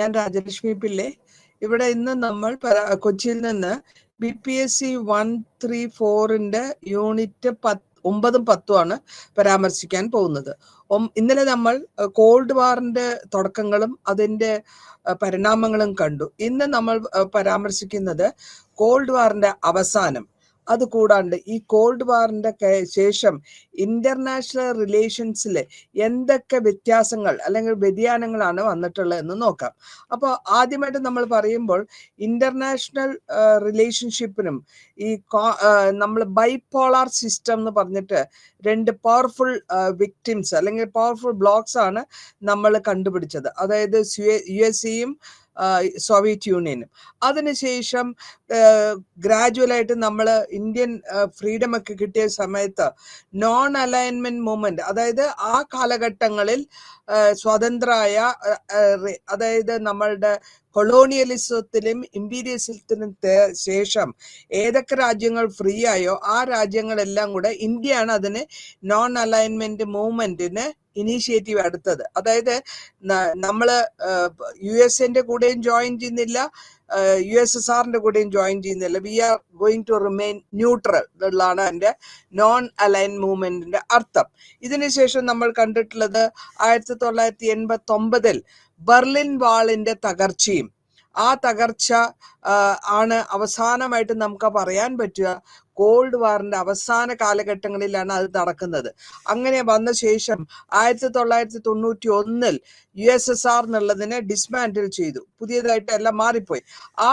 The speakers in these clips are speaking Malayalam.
ഞാൻ രാജലക്ഷ്മി പിള്ളെ. ഇവിടെ ഇന്ന് നമ്മൾ കൊച്ചിയിൽ നിന്ന് BPSC 134 യൂണിറ്റ് 9ഉം 10ഉമാണ് പരാമർശിക്കാൻ പോകുന്നത്. ഇന്നലെ നമ്മൾ കോൾഡ് വാറിന്റെ തുടക്കങ്ങളും അതിന്റെ പരിണാമങ്ങളും കണ്ടു. ഇന്ന് നമ്മൾ പരാമർശിക്കുന്നത് കോൾഡ് വാറിന്റെ അവസാനം. അതുകൂടാണ്ട് ഈ കോൾഡ് വാറിന്റെ ശേഷം ഇന്റർനാഷണൽ റിലേഷൻസിൽ എന്തൊക്കെ വ്യത്യാസങ്ങൾ അല്ലെങ്കിൽ വ്യതിയാനങ്ങളാണ് വന്നിട്ടുള്ളത് എന്ന് നോക്കാം. അപ്പോൾ ആദ്യമായിട്ട് നമ്മൾ പറയുമ്പോൾ ഇന്റർനാഷണൽ റിലേഷൻഷിപ്പിനും ഈ നമ്മൾ ബൈപോളാർ സിസ്റ്റം എന്ന് പറഞ്ഞിട്ട് രണ്ട് പവർഫുൾ വിക്ടിംസ് അല്ലെങ്കിൽ പവർഫുൾ ബ്ലോക്സ് ആണ് നമ്മൾ കണ്ടുപിടിച്ചത്. അതായത് USA-യും സോവിയറ്റ് യൂണിയനും. അതിനുശേഷം ഗ്രാജുവലായിട്ട് നമ്മൾ ഇന്ത്യൻ ഫ്രീഡം ഒക്കെ കിട്ടിയ സമയത്ത് നോൺ അലൈൻമെന്റ് മൂവ്മെന്റ്, അതായത് ആ കാലഘട്ടങ്ങളിൽ സ്വതന്ത്രമായ, അതായത് നമ്മളുടെ കൊളോണിയലിസത്തിലും ഇമ്പീരിയലിസത്തിനും ശേഷം ഏതൊക്കെ രാജ്യങ്ങൾ ഫ്രീ ആയോ ആ രാജ്യങ്ങളെല്ലാം കൂടെ ഇന്ത്യയാണ് അതിന് നോൺ അലൈൻമെന്റ് മൂവ്മെന്റിന് ഇനീഷ്യേറ്റീവ് എടുത്തത്. അതായത് നമ്മള് USA കൂടെയും ജോയിൻ ചെയ്യുന്നില്ല, USSRന്റെ കൂടെയും ജോയിൻ ചെയ്യുന്നില്ല. We are going to remain neutral എന്നുള്ളതാണ് എൻ്റെ നോൺ അലൈൻ മൂവ്മെന്റിന്റെ അർത്ഥം. ഇതിനുശേഷം നമ്മൾ കണ്ടിട്ടുള്ളത് 1989 ബെർലിൻ വാളിന്റെ തകർച്ചയും, ആ തകർച്ച ആണ് അവസാനമായിട്ട് നമുക്ക് പറയാൻ പറ്റുക കോൾഡ് വാറിന്റെ അവസാന കാലഘട്ടങ്ങളിലാണ് അത് നടക്കുന്നത്. അങ്ങനെ വന്ന ശേഷം 1991 USSR എന്നുള്ളതിനെ ഡിസ്മാൻഡിൽ ചെയ്തു. പുതിയതായിട്ട് എല്ലാം മാറിപ്പോയി. ആ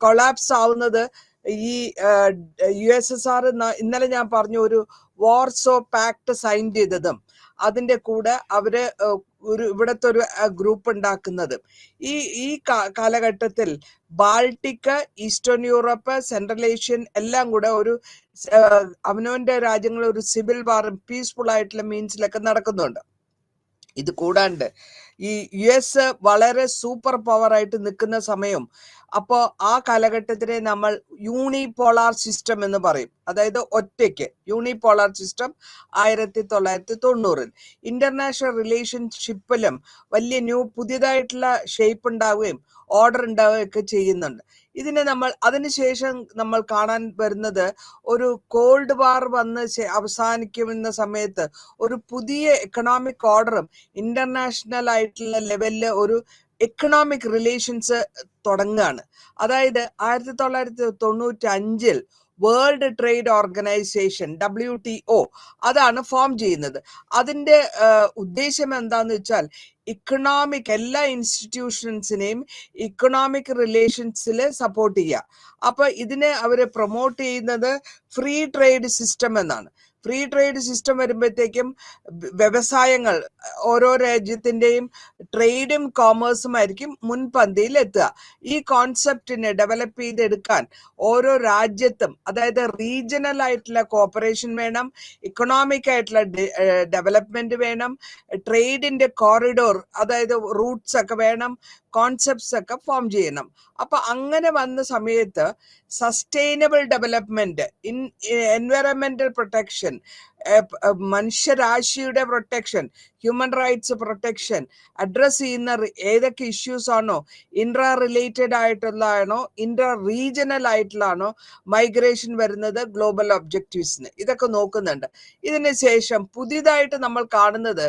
കൊളാപ്സ് ആവുന്നത് ഈ USSR ഇന്നലെ ഞാൻ പറഞ്ഞു ഒരു വാർസോ പാക്ട് സൈൻ ചെയ്തതും അതിന്റെ കൂടെ അവര് ഇവിടത്തെ ഒരു ഗ്രൂപ്പ് ഉണ്ടാക്കുന്നത്. ഈ കാലഘട്ടത്തിൽ Baltic, eastern Europe, central Asian എല്ലാം കൂടെ ഒരു അവനവന്റെ രാജ്യങ്ങൾ ഒരു സിവിൽ വാറും പീസ്ഫുൾ ആയിട്ടുള്ള മീൻസിലൊക്കെ നടക്കുന്നുണ്ട്. ഇത് കൂടാണ്ട് ഈ US വളരെ സൂപ്പർ പവർ ആയിട്ട് നിൽക്കുന്ന സമയം. അപ്പോൾ ആ കാലഘട്ടത്തിനെ നമ്മൾ യൂണിപോളാർ സിസ്റ്റം എന്ന് പറയും. അതായത് ഒറ്റയ്ക്ക് യൂണിപോളാർ സിസ്റ്റം 1990 ഇന്റർനാഷണൽ റിലേഷൻഷിപ്പിലും വലിയ പുതിയതായിട്ടുള്ള ഷേപ്പ് ഉണ്ടാവുകയും ഓർഡർ ഉണ്ടാവുകയൊക്കെ ചെയ്യുന്നുണ്ട്. അതിനുശേഷം നമ്മൾ കാണാൻ വരുന്നത് ഒരു കോൾഡ് വാർ വന്ന് അവസാനിക്കുന്ന സമയത്ത് ഒരു പുതിയ എക്കണോമിക് ഓർഡറും ഇന്റർനാഷണൽ ആയിട്ടുള്ള ലെവലില് ഒരു എക്കണോമിക് റിലേഷൻസ് തുടങ്ങുകയാണ്. അതായത് 1995 വേൾഡ് ട്രേഡ് ഓർഗനൈസേഷൻ WTO അതാണ് ഫോം ചെയ്യുന്നത്. അതിന്റെ ഉദ്ദേശം എന്താന്ന് വെച്ചാൽ ഇക്കണോമിക് എല്ലാ ഇൻസ്റ്റിറ്റ്യൂഷൻസിനെയും ഇക്കണോമിക് റിലേഷൻസിൽ സപ്പോർട്ട് ചെയ്യുക. അപ്പൊ ഇതിനെ അവര് പ്രൊമോട്ട് ചെയ്യുന്നത് ഫ്രീ ട്രേഡ് സിസ്റ്റം എന്നാണ്. ഫ്രീ ട്രേഡ് സിസ്റ്റം വരുമ്പോഴത്തേക്കും വ്യവസായങ്ങൾ ഓരോ രാജ്യത്തിന്റെയും ട്രേഡും കോമേഴ്സും ആയിരിക്കും മുൻപന്തിയിൽ എത്തുക. ഈ കോൺസെപ്റ്റിനെ ഡെവലപ്പ് ചെയ്തെടുക്കാൻ ഓരോ രാജ്യത്തും, അതായത് റീജിയണൽ ആയിട്ടുള്ള കോപ്പറേഷൻ വേണം, ഇക്കണോമിക് ആയിട്ടുള്ള ഡെവലപ്മെന്റ് വേണം, ട്രേഡിന്റെ കോറിഡോർ അതായത് റൂട്ട്സ് ഒക്കെ വേണം, കോൺസെപ്റ്റ്സ് ഒക്കെ ഫോം ചെയ്യണം. അപ്പൊ അങ്ങനെ വന്ന സമയത്ത് സസ്റ്റൈനബിൾ ഡെവലപ്മെന്റ്, എൻവയറമെന്റൽ പ്രൊട്ടക്ഷൻ, മനുഷ്യരാശിയുടെ protection, human rights protection address ചെയ്യുന്ന ഏതൊക്കെ ഇഷ്യൂസ് ആണോ ഇന്റർ റിലേറ്റഡ് ആയിട്ടുള്ളതാണോ ഇന്റർ റീജിയണൽ ആയിട്ടുള്ളതാണോ മൈഗ്രേഷൻ വരുന്നത് ഗ്ലോബൽ ഒബ്ജക്റ്റീവ്സിന്, ഇതൊക്കെ നോക്കുന്നുണ്ട്. ഇതിന് ശേഷം പുതിയതായിട്ട് നമ്മൾ കാണുന്നത്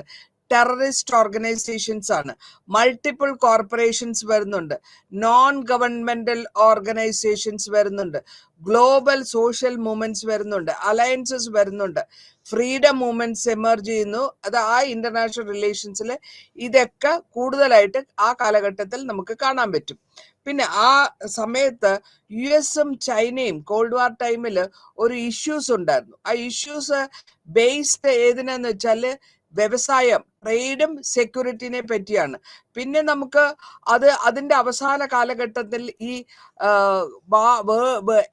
ടെററിസ്റ്റ് ഓർഗനൈസേഷൻസ് ആണ്. മൾട്ടിപ്പിൾ കോർപ്പറേഷൻസ് വരുന്നുണ്ട്, നോൺ ഗവൺമെന്റൽ ഓർഗനൈസേഷൻസ് വരുന്നുണ്ട്, ഗ്ലോബൽ സോഷ്യൽ മൂവ്മെന്റ്സ് വരുന്നുണ്ട്, അലയൻസസ് വരുന്നുണ്ട്, ഫ്രീഡം മൂവ്മെന്റ്സ് എമർജ് ചെയ്യുന്നു. അത് ആ ഇന്റർനാഷണൽ റിലേഷൻസിൽ ഇതൊക്കെ കൂടുതലായിട്ട് ആ കാലഘട്ടത്തിൽ നമുക്ക് കാണാൻ പറ്റും. പിന്നെ ആ സമയത്ത് US-ഉം ചൈനയും കോൾഡ് വാർ ടൈമിൽ ഒരു ഇഷ്യൂസ് ഉണ്ടായിരുന്നു. ആ ഇഷ്യൂസ് ബേസ്ഡ് ഏതിനെന്ന് വെച്ചാല് വ്യവസായം, ട്രേഡും സെക്യൂരിറ്റിനെ പറ്റിയാണ്. പിന്നെ നമുക്ക് അതിന്റെ അവസാന കാലഘട്ടത്തിൽ ഈ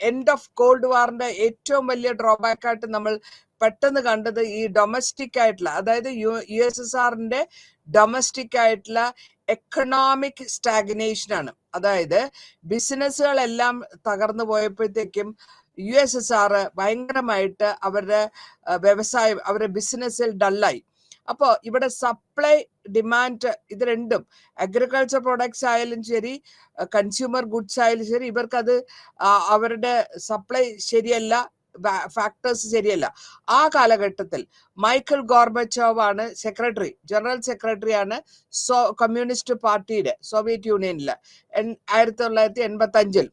എൻഡ് ഓഫ് കോൾഡ് വാറിന്റെ ഏറ്റവും വലിയ ഡ്രോബാക്ക് ആയിട്ട് നമ്മൾ പെട്ടെന്ന് കണ്ടത് ഈ ഡൊമസ്റ്റിക് ആയിട്ടുള്ള, അതായത് USSRന്റെ ഡൊമസ്റ്റിക് ആയിട്ടുള്ള എക്കണോമിക് സ്റ്റാഗ്നേഷൻ ആണ്. അതായത് ബിസിനസ്സുകളെല്ലാം തകർന്നു പോയപ്പോഴത്തേക്കും USSR ഭയങ്കരമായിട്ട് അവരുടെ വ്യവസായം, അവരുടെ ബിസിനസ്സിൽ ഡള്ളായി. അപ്പോൾ ഇവിടെ സപ്ലൈ ഡിമാൻഡ് ഇത് രണ്ടും അഗ്രികൾച്ചർ പ്രൊഡക്ട്സ് ആയാലും ശരി കൺസ്യൂമർ ഗുഡ്സ് ആയാലും ശരി ഇവർക്കത് അവരുടെ സപ്ലൈ ശരിയല്ല, ഫാക്ടേഴ്സ് ശരിയല്ല. ആ കാലഘട്ടത്തിൽ മൈക്കിൾ ഗോർബച്ചോവ് ആണ് സെക്രട്ടറി, ജനറൽ സെക്രട്ടറി ആണ് കമ്മ്യൂണിസ്റ്റ് പാർട്ടിയുടെ സോവിയറ്റ് യൂണിയനിൽ 1985.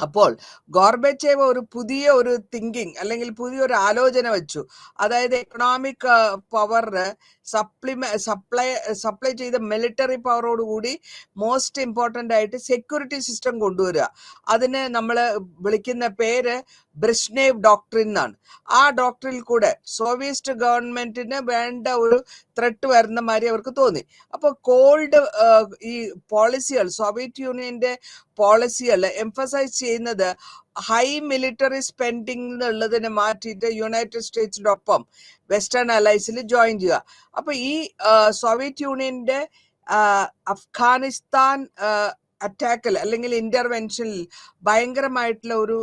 അപ്പോൾ ഗോർബച്ചേവ് ഒരു പുതിയ ഒരു തിങ്കിങ് അല്ലെങ്കിൽ പുതിയൊരു ആലോചന വെച്ചു. അതായത് എക്കണോമിക് പവറിന് സപ്ലൈ ചെയ്ത മിലിറ്ററി പവറോടുകൂടി മോസ്റ്റ് ഇമ്പോർട്ടൻ്റ് ആയിട്ട് സെക്യൂരിറ്റി സിസ്റ്റം കൊണ്ടുവരിക. അതിന് നമ്മൾ വിളിക്കുന്ന പേര് ബ്രിഷ്നേവ് ഡോക്ട്രിൻ എന്നാണ്. ആ ഡോക്ട്രിനിൽ കൂടെ സോവിയറ്റ് ഗവൺമെന്റിന് വേണ്ട ഒരു ത്രെട്ട് വരുന്ന മാതിരി അവർക്ക് തോന്നി. അപ്പോൾ ഈ പോളിസികൾ, സോവിയറ്റ് യൂണിയന്റെ പോളിസികൾ എംഫസൈസ് ചെയ്യുന്നത് ഹൈ മിലിറ്ററി സ്പെൻഡിങ് എന്നുള്ളതിനെ മാറ്റിയിട്ട് യുണൈറ്റഡ് സ്റ്റേറ്റ്സിന്റെ ഒപ്പം വെസ്റ്റേൺ അലൈസിൽ ജോയിൻ ചെയ്യുക. അപ്പൊ ഈ സോവിയറ്റ് യൂണിയന്റെ അഫ്ഗാനിസ്ഥാൻ അറ്റാക്കിൽ അല്ലെങ്കിൽ ഇന്റർവെൻഷനിൽ ഭയങ്കരമായിട്ടുള്ള ഒരു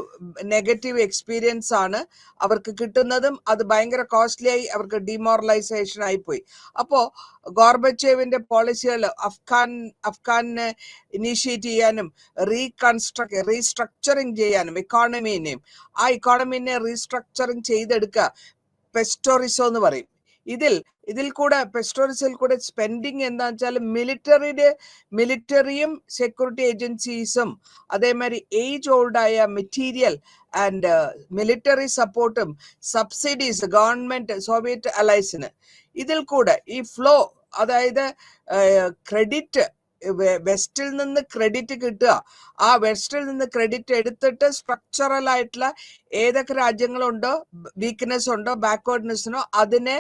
നെഗറ്റീവ് എക്സ്പീരിയൻസ് ആണ് അവർക്ക് കിട്ടുന്നതും അത് ഭയങ്കര കോസ്റ്റ്ലി ആയി അവർക്ക് ഡിമോറലൈസേഷൻ ആയിപ്പോയി. അപ്പോ ഗോർബച്ചേവിന്റെ പോളിസികൾ അഫ്ഗാനിനെ ഇനീഷ്യേറ്റ് ചെയ്യാനും റീസ്ട്രക്ചറിങ് ചെയ്യാനും ഇക്കോണമീനെയും ആ ഇക്കോണമീനെ റീസ്ട്രക്ചറിങ് ചെയ്തെടുക്കുക പെസ്റ്റോറിസോ എന്ന് പറയും. ഇതിൽ കൂടെ പെസ്റ്റോറിസിൽ കൂടെ സ്പെൻഡിങ് എന്താണെന്ന് വെച്ചാൽ മിലിറ്ററിയും സെക്യൂരിറ്റി ഏജൻസീസും അതേമാതിരി ഏജ് ഓൾഡായ മെറ്റീരിയൽ ആൻഡ് മിലിറ്ററി സപ്പോർട്ടും സബ്സിഡീസ് ഗവൺമെന്റ് സോവിയറ്റ് അലൈസിന് ഇതിൽ കൂടെ ഈ ഫ്ലോ, അതായത് ക്രെഡിറ്റ് വെസ്റ്റിൽ നിന്ന് ക്രെഡിറ്റ് കിട്ടുക, ആ വെസ്റ്റിൽ നിന്ന് ക്രെഡിറ്റ് എടുത്തിട്ട് സ്ട്രക്ചറൽ ആയിട്ടുള്ള ഏതൊക്കെ രാജ്യങ്ങളുണ്ടോ വീക്ക്നെസ് ഉണ്ടോ ബാക്ക്വേർഡ്നെസ്സിനോ അതിനെ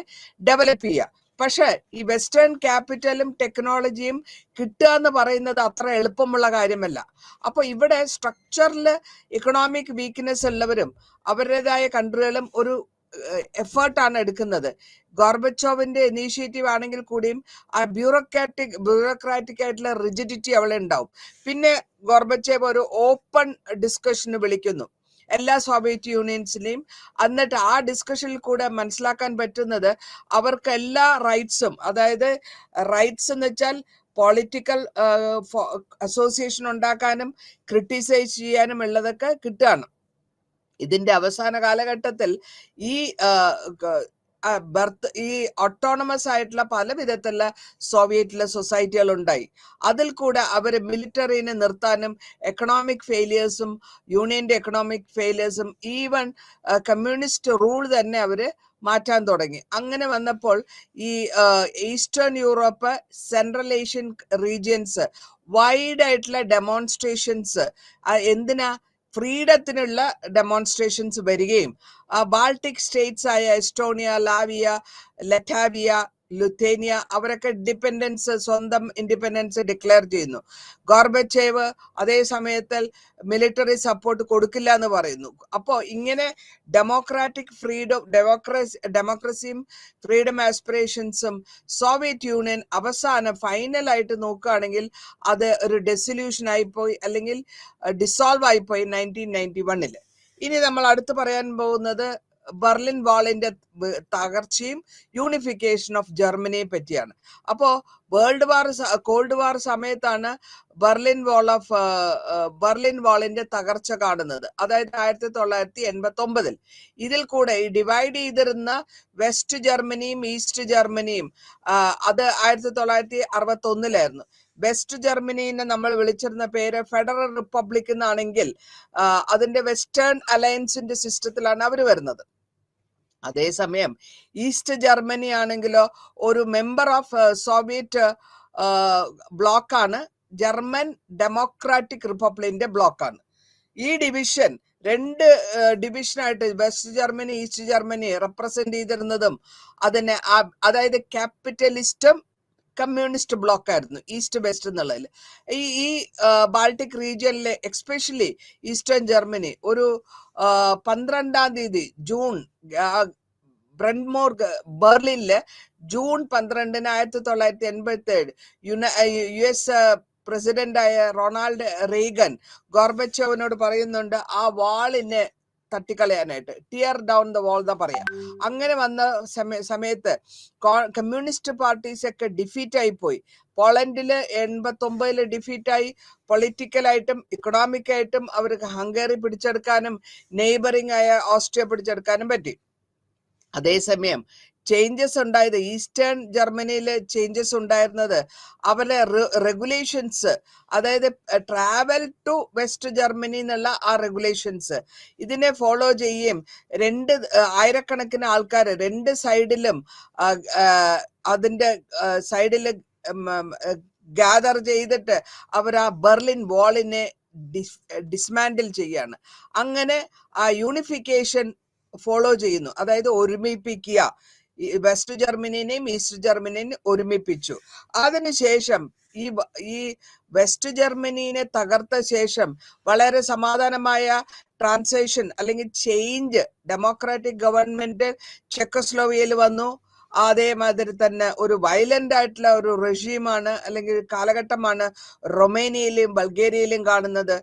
ഡെവലപ്പ് ചെയ്യുക. പക്ഷെ ഈ വെസ്റ്റേൺ ക്യാപിറ്റലും ടെക്നോളജിയും കിട്ടുക എന്ന് പറയുന്നത് അത്ര എളുപ്പമുള്ള കാര്യമല്ല. അപ്പൊ ഇവിടെ സ്ട്രക്ചറിൽ ഇക്കണോമിക് വീക്ക്നെസ് ഉള്ളവരും അവരുടേതായ കൺട്രികളും ഒരു എഫേർട്ടാണ് എടുക്കുന്നത്. ഗോർബച്ചോവിന്റെ ഇനീഷ്യേറ്റീവ് ആണെങ്കിൽ കൂടിയും ആ ബ്യൂറോക്രാറ്റിക് ആയിട്ടുള്ള റിജിഡിറ്റി അവിടെ ഉണ്ടാവും. പിന്നെ ഗോർബച്ചേവ് ഒരു ഓപ്പൺ ഡിസ്കഷന് വിളിക്കുന്നു എല്ലാ സോവിയറ്റ് യൂണിയൻസിനെയും. എന്നിട്ട് ആ ഡിസ്കഷനിൽ കൂടെ മനസ്സിലാക്കാൻ പറ്റുന്നത് അവർക്ക് എല്ലാ റൈറ്റ്സും, അതായത് റൈറ്റ്സ് എന്ന് വെച്ചാൽ പൊളിറ്റിക്കൽ അസോസിയേഷൻ ഉണ്ടാക്കാനും ക്രിട്ടിസൈസ് ചെയ്യാനും ഉള്ളതൊക്കെ കിട്ടുകയാണ്. ഇതിന്റെ അവസാന കാലഘട്ടത്തിൽ ഈ ഓട്ടോണമസ് ആയിട്ടുള്ള പല വിധത്തിലുള്ള സോവിയറ്റിലെ സൊസൈറ്റികൾ ഉണ്ടായി. അതിൽ കൂടെ അവർ മിലിറ്ററിനെ നിർത്താനും എക്കണോമിക് ഫെയിലിയേഴ്സും യൂണിയന്റെ എക്കണോമിക് ഫെയിലിയേഴ്സും ഈവൻ കമ്മ്യൂണിസ്റ്റ് റൂൾ തന്നെ അവര് മാറ്റാൻ തുടങ്ങി. അങ്ങനെ വന്നപ്പോൾ ഈ eastern Europe, central Asian regions wide ആയിട്ടുള്ള ഡെമോൺസ്ട്രേഷൻസ്, എന്തിനാ ഫ്രീഡത്തിനുള്ള ഡെമോൺസ്ട്രേഷൻസ് വരികയും ബാൾട്ടിക് സ്റ്റേറ്റ്സ് ആയ എസ്റ്റോണിയ, ലാവിയ, ലറ്റാവിയ, ലുത്തേനിയ അവരൊക്കെ സ്വന്തം ഇൻഡിപെൻഡൻസ് ഡിക്ലെയർ ചെയ്യുന്നു. ഗോർബച്ചേവ് അതേ സമയത്തിൽ മിലിറ്ററി സപ്പോർട്ട് കൊടുക്കില്ല എന്ന് പറയുന്നു. അപ്പോൾ ഇങ്ങനെ ഡെമോക്രസിയും ഫ്രീഡം ആസ്പിറേഷൻസും സോവിയറ്റ് യൂണിയൻ അവസാനം ഫൈനലായിട്ട് നോക്കുകയാണെങ്കിൽ അത് ഒരു ഡെസൊല്യൂഷൻ ആയിപ്പോയി അല്ലെങ്കിൽ ഡിസോൾവ് ആയിപ്പോയി 1991. ഇനി നമ്മൾ അടുത്ത് പറയാൻ പോകുന്നത് ബെർലിൻ വാളിന്റെ തകർച്ചയും യൂണിഫിക്കേഷൻ ഓഫ് ജർമ്മനിയെ പറ്റിയാണ്. അപ്പോ കോൾഡ് വാർ സമയത്താണ് ബെർലിൻ വാളിന്റെ തകർച്ച കാണുന്നത്. അതായത് 1989. ഇതിൽ കൂടെ ഈ ഡിവൈഡ് ചെയ്തിരുന്ന വെസ്റ്റ് ജർമ്മനിയും ഈസ്റ്റ് ജർമ്മനിയും അത് 1961 വെസ്റ്റ് ജർമ്മനിനെ നമ്മൾ വിളിച്ചിരുന്ന പേര് ഫെഡറൽ റിപ്പബ്ലിക് എന്നാണെങ്കിൽ അതിന്റെ വെസ്റ്റേൺ അലയൻസിന്റെ സിസ്റ്റത്തിലാണ് അവർ വരുന്നത്. അതേസമയം ഈസ്റ്റ് ജർമ്മനി ആണെങ്കിലോ ഒരു മെമ്പർ ഓഫ് സോവിയറ്റ് ബ്ലോക്കാണ്, ജർമ്മൻ ഡെമോക്രാറ്റിക് റിപ്പബ്ലിക്കിന്റെ ബ്ലോക്കാണ്. ഈ ഡിവിഷൻ രണ്ട് ഡിവിഷനായിട്ട് west Germany east Germany represent ചെയ്തിരുന്നതും അതിനെ അതായത് ക്യാപിറ്റലിസ്റ്റും കമ്മ്യൂണിസ്റ്റ് ബ്ലോക്ക് ആയിരുന്നു ഈസ്റ്റ് വെസ്റ്റ് എന്നുള്ളതിൽ. ഈ ബാൾട്ടിക് റീജിയനിലെ എക്സ്പെഷ്യലി ഈസ്റ്റേൺ ജർമ്മനി ഒരു 12-ാം തീയതി ജൂൺ ബെർലിനില് ജൂൺ 12 1987 US പ്രസിഡന്റായ റൊണാൾഡ് റീഗൻ ഗോർബച്ചോവിനോട് പറയുന്നുണ്ട് ആ വാളിനെ തട്ടിക്കളയാനായിട്ട്, ടിയർ ഡൗൺ ദ വാൾ എന്നാ പറയാം. അങ്ങനെ വന്ന സമയത്ത് കമ്മ്യൂണിസ്റ്റ് പാർട്ടീസ് ഒക്കെ ഡിഫീറ്റ് ആയി പോയി. പോളണ്ടില് 89 ഡിഫീറ്റായി. പൊളിറ്റിക്കലായിട്ടും ഇക്കണോമിക് ആയിട്ടും അവർക്ക് ഹംഗറി പിടിച്ചെടുക്കാനും നെയ്ബറിംഗ് ആയ ഓസ്ട്രിയ പിടിച്ചെടുക്കാനും പറ്റി. അതേസമയം ചേഞ്ചസ് ഉണ്ടായത് ഈസ്റ്റേൺ ജർമ്മനിയിൽ ചേഞ്ചസ് ഉണ്ടായിരുന്നത് അവരുടെ റെഗുലേഷൻസ്, അതായത് ട്രാവൽ ടു വെസ്റ്റ് ജർമ്മനി എന്നുള്ള ആ റെഗുലേഷൻസ് ഇതിനെ ഫോളോ ചെയ്യുകയും ആയിരക്കണക്കിന് ആൾക്കാർ രണ്ട് സൈഡിലും അതിന്റെ സൈഡിൽ ഗ്യാദർ ചെയ്തിട്ട് അവർ ആ ബെർലിൻ വാളിനെ ഡിസ്മാൻഡിൽ ചെയ്യാണ്. അങ്ങനെ ആ യൂണിഫിക്കേഷൻ ഫോളോ ചെയ്യുന്നു, അതായത് ഒരുമിപ്പിക്കുക. West ജർമ്മനിനെയും east ജർമ്മനിനെയും ഒരുമിപ്പിച്ചു. അതിനുശേഷം ഈ വെസ്റ്റ് ജർമ്മനിനെ തകർത്ത ശേഷം വളരെ സമാധാനമായ ട്രാൻസിഷൻ അല്ലെങ്കിൽ ചേഞ്ച്, ഡെമോക്രാറ്റിക് ഗവൺമെന്റ് ചെക്കോസ്ലോവിയയിൽ വന്നു. അതേമാതിരി തന്നെ ഒരു വയലന്റ് ആയിട്ടുള്ള ഒരു റെഷീമാണ് അല്ലെങ്കിൽ കാലഘട്ടമാണ് റൊമേനിയയിലും ബൾഗേറിയയിലും കാണുന്നത്.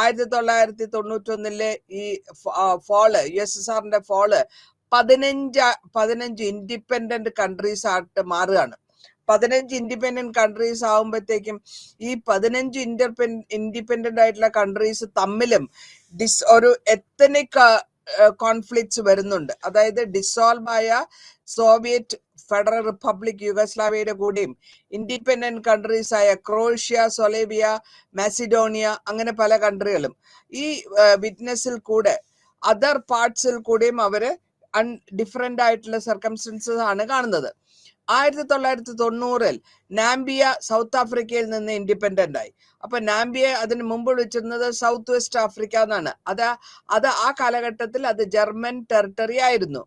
1991 ഈ ഫോള്, USSRന്റെ ഫോള് 15 ഇൻഡിപെൻഡന്റ് കൺട്രീസ് ആയിട്ട് മാറുകയാണ്. 15 ഇൻഡിപെൻഡന്റ് കൺട്രീസ് ആകുമ്പോഴത്തേക്കും ഈ 15 ഇൻഡിപെൻഡന്റ് ആയിട്ടുള്ള കൺട്രീസ് തമ്മിലും ഒരു എത്തനിക് കോൺഫ്ലിക്ട്സ് വരുന്നുണ്ട്. അതായത് ഡിസോൾവ് ആയ സോവിയറ്റ് ഫെഡറൽ റിപ്പബ്ലിക് യുഗോസ്ലാവിയയുടെ കൂടെയും ഇൻഡിപെൻഡന്റ് കൺട്രീസ് ആയ ക്രൊയേഷ്യ, സൊലേവിയ, മാസിഡോണിയ, അങ്ങനെ പല കൺട്രികളും ഈ വിറ്റ്നസിൽ കൂടെ അതർ പാർട്സിൽ കൂടെയും അവര് ഡിഫറെന്റ് ആയിട്ടുള്ള സർക്കംസ്റ്റൻസസ് ആണ് കാണുന്നത്. 1990 നാംബിയ സൗത്ത് ആഫ്രിക്കയിൽ നിന്ന് ഇൻഡിപെൻഡന്റ് ആയി. അപ്പൊ നാംബിയ അതിന് മുമ്പ് വിളിച്ചിരുന്നത് സൗത്ത് വെസ്റ്റ് ആഫ്രിക്ക എന്നാണ്. അത് ആ കാലഘട്ടത്തിൽ അത് ജർമ്മൻ ടെറിട്ടറി ആയിരുന്നു.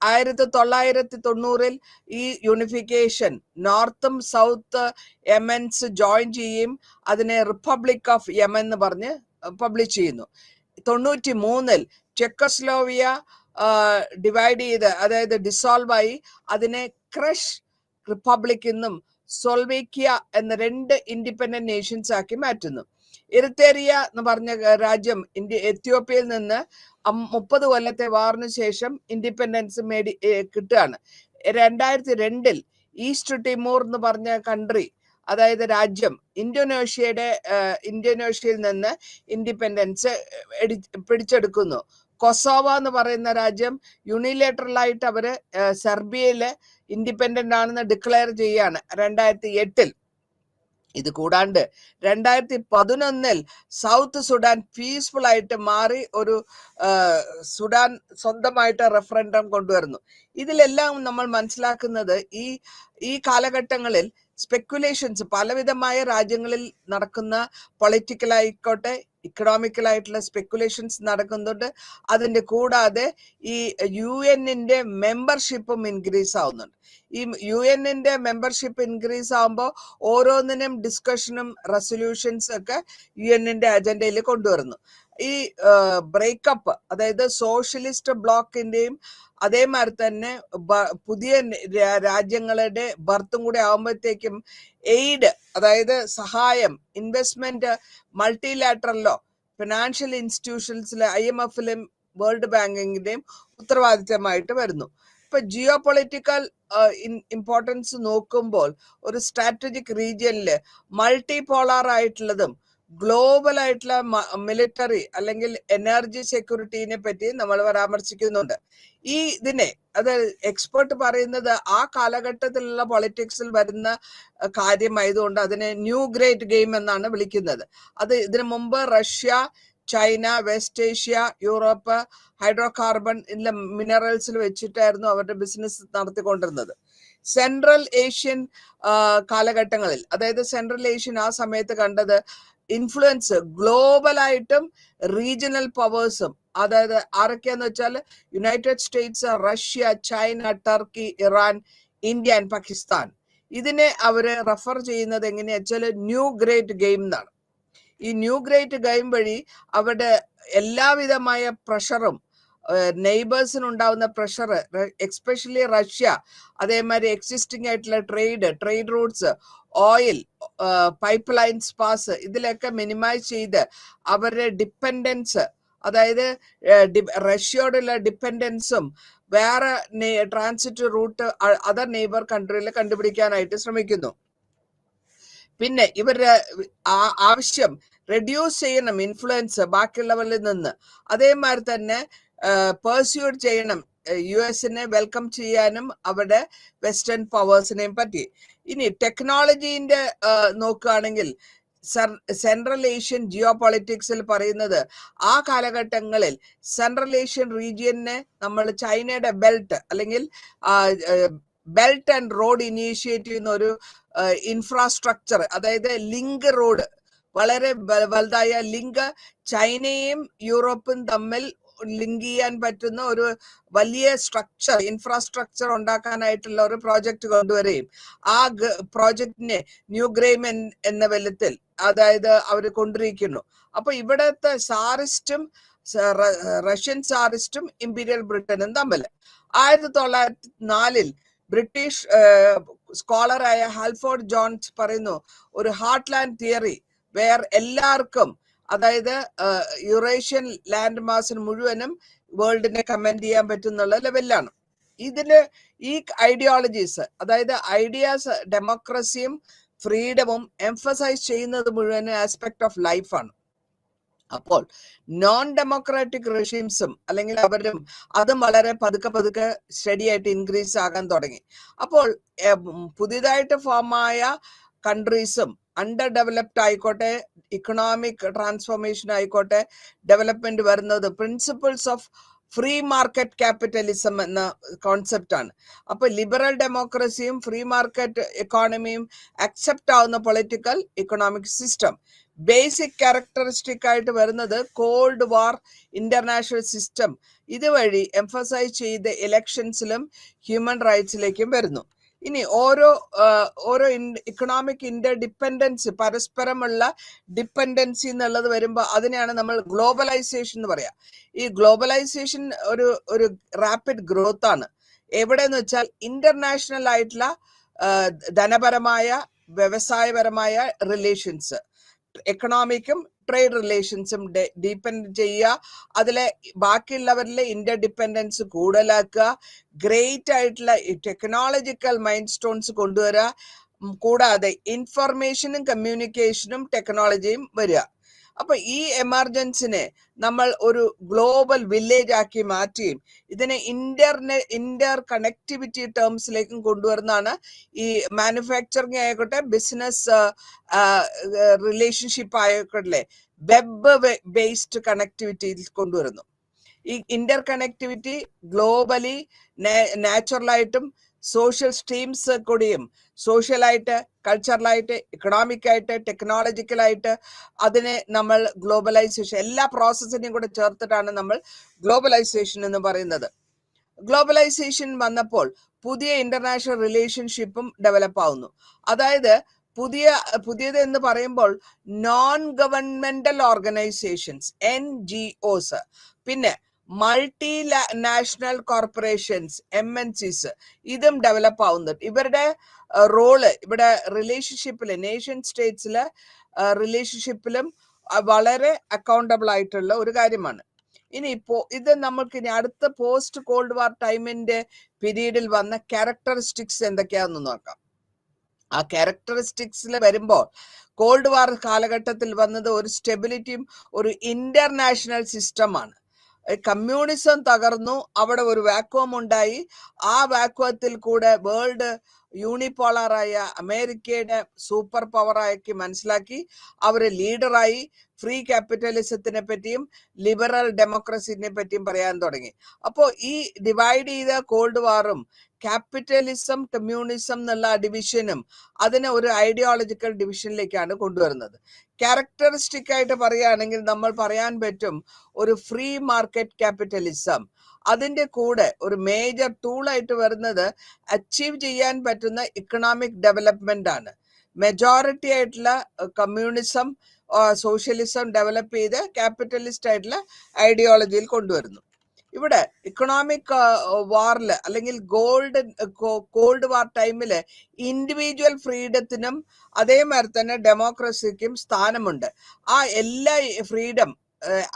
1990 ഈ യൂണിഫിക്കേഷൻ നോർത്തും സൗത്ത് യമൻസ് ജോയിൻ ചെയ്യുകയും അതിനെ റിപ്പബ്ലിക് ഓഫ് യമൻ എന്ന് പറഞ്ഞ് പബ്ലിഷ് ചെയ്യുന്നു. 93 ചെക്കോസ്ലോവിയ ഡിവൈഡ് ചെയ്ത്, അതായത് ഡിസോൾവ് ആയി, അതിനെ ക്രഷ് റിപ്പബ്ലിക് എന്നും സൊൾവേക്കിയ എന്ന 2 ഇൻഡിപെൻഡന്റ് നേഷൻസ് ആക്കി മാറ്റുന്നു. എറിത്തേറിയ എന്ന് പറഞ്ഞ രാജ്യം എത്യോപ്യയിൽ നിന്ന് 30 കൊല്ലത്തെ വാറിന് ശേഷം ഇൻഡിപെൻഡൻസ് കിട്ടുകയാണ്. 2002 ഈസ്റ്റ് ടിമോർ എന്ന് പറഞ്ഞ കൺട്രി, അതായത് രാജ്യം, ഇന്തോനേഷ്യയിൽ നിന്ന് ഇൻഡിപെൻഡൻസ് പിടിച്ചെടുക്കുന്നു. കൊസോവ എന്ന് പറയുന്ന രാജ്യം യൂണിലേറ്ററൽ ആയിട്ട് അവര് സെർബിയയില് ഇൻഡിപെൻഡന്റ് ആണെന്ന് ഡിക്ലെയർ ചെയ്യാണ് 2008. ഇത് കൂടാണ്ട് 2011 സൗത്ത് സുഡാൻ പീസ്ഫുൾ ആയിട്ട് മാറി ഒരു സുഡാൻ സ്വന്തമായിട്ട് റെഫറൻഡം കൊണ്ടുവരുന്നു. ഇതിലെല്ലാം നമ്മൾ മനസ്സിലാക്കുന്നത് ഈ കാലഘട്ടങ്ങളിൽ സ്പെക്കുലേഷൻസ് പലവിധമായ രാജ്യങ്ങളിൽ നടക്കുന്ന പൊളിറ്റിക്കൽ ആയിക്കോട്ടെ ഇക്കണോമിക്കലായിട്ടുള്ള സ്പെക്കുലേഷൻസ് നടക്കുന്നുണ്ട്. അതിന്റെ കൂടാതെ ഈ UN-ന്റെ മെമ്പർഷിപ്പും ഇൻക്രീസ് ആവുന്നുണ്ട്. ഈ UN-ന്റെ മെമ്പർഷിപ്പ് ഇൻക്രീസ് ആവുമ്പോൾ ഓരോന്നിനും ഡിസ്കഷനും റെസൊല്യൂഷൻസ് ഒക്കെ UN-ന്റെ അജണ്ടയിൽ കൊണ്ടുവരുന്നു. ഈ ബ്രേക്കപ്പ്, അതായത് സോഷ്യലിസ്റ്റ് ബ്ലോക്കിന്റെയും അതേമാതിരി തന്നെ പുതിയ രാജ്യങ്ങളുടെ ബർത്തും കൂടെ ആവുമ്പോഴത്തേക്കും എയ്ഡ്, അതായത് സഹായം, ഇൻവെസ്റ്റ്മെന്റ് മൾട്ടിലാറ്ററലോ ഫിനാൻഷ്യൽ ഇൻസ്റ്റിറ്റ്യൂഷൻസിലെ IMF-ലും വേൾഡ് ബാങ്കിന്റെയും ഉത്തരവാദിത്തമായിട്ട് വരുന്നു. ഇപ്പൊ ജിയോ പൊളിറ്റിക്കൽ ഇമ്പോർട്ടൻസ് നോക്കുമ്പോൾ ഒരു സ്ട്രാറ്റജിക് റീജിയനില് മൾട്ടിപോളാർ ആയിട്ടുള്ളതും ഗ്ലോബൽ ആയിട്ടുള്ള മിലിറ്ററി അല്ലെങ്കിൽ എനർജി സെക്യൂരിറ്റിനെ പറ്റി നമ്മൾ പരാമർശിക്കുന്നുണ്ട്. ഇതിനെ അത് എക്സ്പേർട്ട് പറയുന്നത് ആ കാലഘട്ടത്തിലുള്ള പൊളിറ്റിക്സിൽ വരുന്ന കാര്യമായതുകൊണ്ട് അതിനെ ന്യൂ ഗ്രേറ്റ് ഗെയിം എന്നാണ് വിളിക്കുന്നത്. അത് ഇതിനു മുമ്പ് Russia, China, west Asia, Europe hydrocarbon മിനറൽസിൽ വെച്ചിട്ടായിരുന്നു അവരുടെ ബിസിനസ് നടത്തിക്കൊണ്ടിരുന്നത്. സെൻട്രൽ ഏഷ്യൻ കാലഘട്ടങ്ങളിൽ, അതായത് സെൻട്രൽ ഏഷ്യൻ ആ സമയത്ത് കണ്ടത് ഇൻഫ്ലുവൻസ് ഗ്ലോബലായിട്ടും റീജിയണൽ പവേഴ്സും, അതായത് ആരൊക്കെയാന്ന് വെച്ചാൽ United States, Russia, China, Turkey, Iran, India and Pakistan. ഇതിനെ അവര് റെഫർ ചെയ്യുന്നത് എങ്ങനെയാ വെച്ചാൽ ന്യൂ ഗ്രേറ്റ് ഗെയിം എന്നാണ്. ഈ ന്യൂ ഗ്രേറ്റ് ഗെയിം വഴി അവരുടെ എല്ലാവിധമായ പ്രഷറും നെയ്ബേഴ്സിന് ഉണ്ടാവുന്ന പ്രഷർ, എക്സ്പെഷ്യലി റഷ്യ, അതേമാതിരി എക്സിസ്റ്റിംഗ് ആയിട്ടുള്ള trade Roots, oil pipe lines pass, ഇതിലൊക്കെ മിനിമൈസ് ചെയ്ത് അവരുടെ ഡിപ്പെൻഡൻസ് അതായത് റഷ്യയോടുള്ള ഡിപ്പെൻഡൻസും വേറെ ട്രാൻസിറ്റ് റൂട്ട് അതർ നെയ്ബർ കൺട്രിയിൽ കണ്ടുപിടിക്കാനായിട്ട് ശ്രമിക്കുന്നു. പിന്നെ ഇവരുടെ ആവശ്യം റെഡ്യൂസ് ചെയ്യണം ഇൻഫ്ലുവൻസ് ബാക്കിയുള്ളവരിൽ നിന്ന്. അതേമാതിരി തന്നെ പെർസ്യൂഡ് ചെയ്യണം US-നെ വെൽക്കം ചെയ്യാനും അവരുടെ വെസ്റ്റേൺ പവേഴ്സിനെയും പറ്റി. ഇനി ടെക്നോളജീന്റെ നോക്കുകയാണെങ്കിൽ സെൻട്രൽ ഏഷ്യൻ ജിയോ പൊളിറ്റിക്സിൽ പറയുന്നത് ആ കാലഘട്ടങ്ങളിൽ സെൻട്രൽ ഏഷ്യൻ റീജിയനെ നമ്മൾ ചൈനയുടെ ബെൽറ്റ് അല്ലെങ്കിൽ ബെൽറ്റ് ആൻഡ് റോഡ് ഇനീഷ്യേറ്റീവ് എന്നൊരു ഇൻഫ്രാസ്ട്രക്ചർ, അതായത് ലിങ്ക് റോഡ്, വളരെ വലുതായ ലിങ്ക് ചൈനയും യൂറോപ്പും തമ്മിൽ ലിങ്ക് ചെയ്യാൻ പറ്റുന്ന ഒരു വലിയ സ്ട്രക്ചർ, ഇൻഫ്രാസ്ട്രക്ചർ ഉണ്ടാക്കാനായിട്ടുള്ള ഒരു പ്രോജക്റ്റ് കൊണ്ടുവരികയും ആ പ്രോജക്റ്റിനെ ന്യൂ ഗ്രെയിം എന്ന വെല്ലത്തിൽ അതായത് അവർ കൊണ്ടിരിക്കുന്നു. അപ്പൊ ഇവിടത്തെ സാറിസ്റ്റും റഷ്യൻ സാറിസ്റ്റും ഇമ്പീരിയൽ ബ്രിട്ടനും തമ്മിൽ 1904 ബ്രിട്ടീഷ് സ്കോളറായ ഹാൽഫോർഡ് ജോൺസ് പറയുന്നു ഒരു ഹാർട്ട്ലാൻഡ് തിയറി വേർ എല്ലാവർക്കും, അതായത് യുറേഷ്യൻ ലാൻഡ് മാസിന് മുഴുവനും വേൾഡിനെ കമന്റ് ചെയ്യാൻ പറ്റുന്നുള്ള ലെവലിലാണ്. ഇതില് ഈ ഐഡിയോളജീസ്, അതായത് ഐഡിയാസ്, ഡെമോക്രസിയും ഫ്രീഡമും എംഫസൈസ് ചെയ്യുന്നത് മുഴുവൻ ആസ്പെക്ട് ഓഫ് ലൈഫാണ്. അപ്പോൾ നോൺ ഡെമോക്രാറ്റിക് റെഷീംസും അല്ലെങ്കിൽ അവരും അതും വളരെ പതുക്കെ സ്റ്റഡി ആയിട്ട് ഇൻക്രീസ് ആകാൻ തുടങ്ങി. അപ്പോൾ പുതിയതായിട്ട് ഫോമായ കൺട്രീസും അണ്ടർ ഡെവലപ്ഡ് ആയിക്കോട്ടെ, ഇക്കണോമിക് ട്രാൻസ്ഫോർമേഷൻ ആയിക്കോട്ടെ, ഡെവലപ്മെന്റ് വരുന്നത് principles of free market capitalism എന്ന കോൺസെപ്റ്റ് ആണ്. അപ്പൊ ലിബറൽ ഡെമോക്രസിയും ഫ്രീ മാർക്കറ്റ് എക്കോണമിയും അക്സെപ്റ്റ് ആവുന്ന political economic system. Basic characteristic ആയിട്ട് വരുന്നത് കോൾഡ് വാർ ഇന്റർനാഷണൽ സിസ്റ്റം. ഇതുവഴി എംഫസൈസ് ചെയ്ത ഇലക്ഷൻസിലും ഹ്യൂമൻ റൈറ്റ്സിലേക്കും വരുന്നു. ഇനി ഓരോ ഇക്കണോമിക് ഇന്റർഡിപ്പെൻഡൻസ്, പരസ്പരമുള്ള ഡിപ്പെൻഡൻസി എന്നുള്ളത് വരുമ്പോൾ അതിനെയാണ് നമ്മൾ ഗ്ലോബലൈസേഷൻ എന്ന് പറയാം. ഈ ഗ്ലോബലൈസേഷൻ ഒരു റാപ്പിഡ് ഗ്രോത്ത് ആണ്. എവിടെയെന്ന് വെച്ചാൽ ഇന്റർനാഷണൽ ആയിട്ടുള്ള ധനപരമായ വ്യവസായപരമായ റിലേഷൻസ്, എക്കണോമിക്കും ട്രേഡ് റിലേഷൻസും ഡീപ്പെൻഡ് ചെയ്യുക, അതിലെ ബാക്കിയുള്ളവരിലെ ഇന്റർഡിപ്പെൻഡൻസ് കൂടുതലാക്കുക, ഗ്രേറ്റ് ആയിട്ടുള്ള ടെക്നോളജിക്കൽ മൈൻഡ് സ്റ്റോൺസ് കൊണ്ടുവരിക, കൂടാതെ ഇൻഫർമേഷനും കമ്മ്യൂണിക്കേഷനും ടെക്നോളജിയും വരിക. അപ്പൊ ഈ എമർജൻസിനെ നമ്മൾ ഒരു ഗ്ലോബൽ വില്ലേജ് ആക്കി മാറ്റുകയും ഇതിനെ ഇന്റർ കണക്ടിവിറ്റി ടേംസിലേക്കും കൊണ്ടുവരുന്നതാണ് ഈ മാനുഫാക്ചറിങ് ആയിക്കോട്ടെ, ബിസിനസ് റിലേഷൻഷിപ്പ് ആയിക്കോട്ടെ, വെബ് ബേസ്ഡ് കണക്ടിവിറ്റി കൊണ്ടുവരുന്നു. ഈ ഇന്റർ കണക്ടിവിറ്റി ഗ്ലോബലി നാച്ചുറലായിട്ടും സോഷ്യൽ സ്ട്രീംസ് കൂടിയും, സോഷ്യലായിട്ട്, കൾച്ചറലായിട്ട്, ഇക്കണോമിക് ആയിട്ട്, ടെക്നോളജിക്കലായിട്ട് അതിനെ നമ്മൾ ഗ്ലോബലൈസേഷൻ, എല്ലാ പ്രോസസ്സിനെയും കൂടെ ചേർത്തിട്ടാണ് നമ്മൾ ഗ്ലോബലൈസേഷൻ എന്ന് പറയുന്നത്. ഗ്ലോബലൈസേഷൻ വന്നപ്പോൾ പുതിയ ഇന്റർനാഷണൽ റിലേഷൻഷിപ്പും ഡെവലപ്പ് ആവുന്നു. അതായത് പുതിയത് എന്ന് പറയുമ്പോൾ നോൺ ഗവൺമെന്റൽ ഓർഗനൈസേഷൻസ്, NGOs, പിന്നെ മൾട്ടി നാഷണൽ കോർപ്പറേഷൻസ്, MNCs, ഇതും ഡെവലപ്പ് ആവുന്നുണ്ട്. ഇവരുടെ റോള് ഇവിടെ റിലേഷൻഷിപ്പില്, നേഷൻ സ്റ്റേറ്റ്സിലെ റിലേഷൻഷിപ്പിലും വളരെ അക്കൗണ്ടബിൾ ആയിട്ടുള്ള ഒരു കാര്യമാണ്. ഇനി ഇത് നമ്മൾക്ക് ഇനി അടുത്ത പോസ്റ്റ് കോൾഡ് വാർ ടൈമിന്റെ പീരീഡിൽ വന്ന ക്യാരക്ടറിസ്റ്റിക്സ് എന്തൊക്കെയാണെന്ന് നോക്കാം. ആ ക്യാരക്ടറിസ്റ്റിക്സിൽ വരുമ്പോൾ കോൾഡ് വാർ കാലഘട്ടത്തിൽ വന്നത് ഒരു സ്റ്റെബിലിറ്റിയും ഒരു ഇന്റർനാഷണൽ സിസ്റ്റമാണ്. കമ്മ്യൂണിസം തകർന്നു, അവിടെ ഒരു വാക്വം ഉണ്ടായി. ആ വാക്വത്തിൽ കൂടെ വേൾഡ് യൂണിപോളറായ അമേരിക്കയുടെ സൂപ്പർ പവറാക്കി മനസ്സിലാക്കി അവര് ലീഡറായി ഫ്രീ ക്യാപിറ്റലിസത്തിനെ പറ്റിയും ലിബറൽ ഡെമോക്രസിനെ പറ്റിയും പറയാൻ തുടങ്ങി. അപ്പോൾ ഈ ഡിവൈഡ് ചെയ്ത കോൾഡ് വാറും ക്യാപിറ്റലിസം, കമ്മ്യൂണിസം എന്നുള്ള ഡിവിഷനും അതിനെ ഒരു ഐഡിയോളജിക്കൽ ഡിവിഷനിലേക്കാണ് കൊണ്ടുവരുന്നത്. ക്യാരക്ടറിസ്റ്റിക് ആയിട്ട് പറയുകയാണെങ്കിൽ നമ്മൾ പറയാൻ പറ്റും ഒരു ഫ്രീ മാർക്കറ്റ് ക്യാപിറ്റലിസം. അതിന്റെ കൂടെ ഒരു മേജർ ടൂളായിട്ട് വരുന്നത് അച്ചീവ് ചെയ്യാൻ പറ്റുന്ന ഇക്കണോമിക് ഡെവലപ്മെന്റ് ആണ്. മെജോറിറ്റി ആയിട്ടുള്ള കമ്മ്യൂണിസം, സോഷ്യലിസം ഡെവലപ്പ് ചെയ്ത് ക്യാപിറ്റലിസ്റ്റ് ആയിട്ടുള്ള ഐഡിയോളജിയിൽ കൊണ്ടുവരുന്നു. ഇവിടെ ഇക്കണോമിക് വാറില് അല്ലെങ്കിൽ കോൾഡ് വാർ ടൈമില് ഇൻഡിവിജ്വൽ ഫ്രീഡത്തിനും അതേമാതിരി തന്നെ ഡെമോക്രസിക്കും സ്ഥാനമുണ്ട്. ആ എല്ലാ ഫ്രീഡം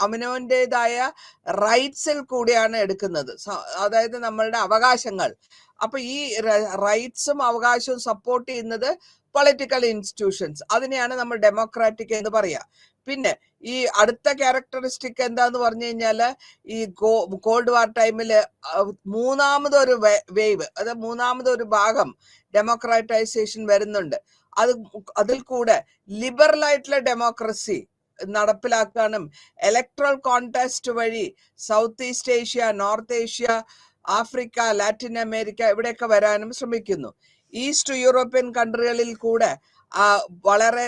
അവനവൻ്റെതായ റൈറ്റ്സിൽ കൂടിയാണ് എടുക്കുന്നത്, അതായത് നമ്മളുടെ അവകാശങ്ങൾ. അപ്പൊ ഈ റൈറ്റ്സും അവകാശവും സപ്പോർട്ട് ചെയ്യുന്നത് പൊളിറ്റിക്കൽ ഇൻസ്റ്റിറ്റ്യൂഷൻസ്, അതിനെയാണ് നമ്മൾ ഡെമോക്രാറ്റിക് എന്ന് പറയാ. പിന്നെ ഈ അടുത്ത ക്യാരക്ടറിസ്റ്റിക് എന്താന്ന് പറഞ്ഞു കഴിഞ്ഞാല് ഈ കോൾഡ് വാർ ടൈമില് മൂന്നാമതൊരു വേവ്, അതായത് മൂന്നാമതൊരു ഭാഗം ഡെമോക്രാറ്റൈസേഷൻ വരുന്നുണ്ട്. അതിൽ കൂടെ ലിബറൽ ആയിട്ടുള്ള ഡെമോക്രസി നടപ്പിലാക്കാനും ഇലക്ട്രൽ കോൺടെസ്റ്റ് വഴി south east Asia, north Asia, Africa, Latin America ഇവിടെയൊക്കെ വരാനും ശ്രമിക്കുന്നു. ഈസ്റ്റ് യൂറോപ്യൻ കൺട്രികളിൽ കൂടെ വളരെ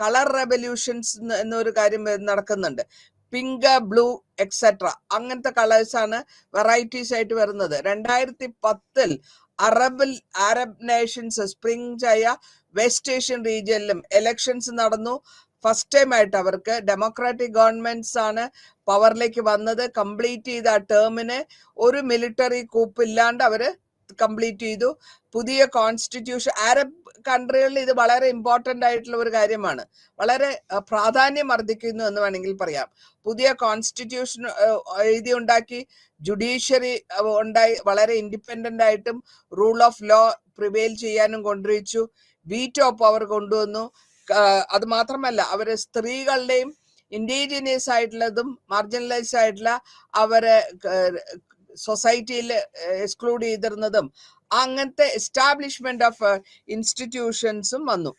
കളർ റെവല്യൂഷൻസ് എന്നൊരു കാര്യം നടക്കുന്നുണ്ട്. പിങ്ക്, ബ്ലൂ എക്സെട്ര, അങ്ങനത്തെ കളേഴ്സ് ആണ് വെറൈറ്റീസ് ആയിട്ട് വരുന്നത്. 2010 അറബ് നേഷൻസ് സ്പ്രിംഗ് ആയ വെസ്റ്റ് ഏഷ്യൻ റീജിയനിലും എലക്ഷൻസ് നടന്നു. ഫസ്റ്റ് ടൈം ആയിട്ട് അവർക്ക് ഡെമോക്രാറ്റിക് ഗവൺമെന്റ്സ് ആണ് പവറിലേക്ക് വന്നത്. കംപ്ലീറ്റ് ചെയ്ത ആ ടേമിന് ഒരു മിലിറ്ററി കൂപ്പ് ഇല്ലാണ്ട് അവര് കംപ്ലീറ്റ് ചെയ്തു. പുതിയ കോൺസ്റ്റിറ്റ്യൂഷൻ അറബ് കൺട്രികളിൽ ഇത് വളരെ ഇമ്പോർട്ടന്റ് ആയിട്ടുള്ള ഒരു കാര്യമാണ്, വളരെ പ്രാധാന്യം അർഹിക്കുന്നു എന്ന് വേണമെങ്കിൽ പറയാം. പുതിയ കോൺസ്റ്റിറ്റ്യൂഷൻ എഴുതി ഉണ്ടാക്കി, ജുഡീഷ്യറി ഉണ്ടായി, വളരെ ഇൻഡിപെൻഡന്റ് ആയിട്ടും റൂൾ ഓഫ് ലോ പ്രിവെയിൽ ചെയ്യാനും കൊണ്ടുവച്ചു. വീറ്റോ പവർ കൊണ്ടുവന്നു. അത് മാത്രമല്ല അവര് സ്ത്രീകളുടെയും ഇൻഡിജിനിയസ് ആയിട്ടുള്ളതും മാർജിനലൈസ് ആയിട്ടുള്ള അവരെ സൊസൈറ്റിയിൽ എക്സ്ക്ലൂഡ് ചെയ്തിരുന്നതും അങ്ങനത്തെ എസ്റ്റാബ്ലിഷ്മെന്റ് ഓഫ് ഇൻസ്റ്റിറ്റ്യൂഷൻസും വന്നു.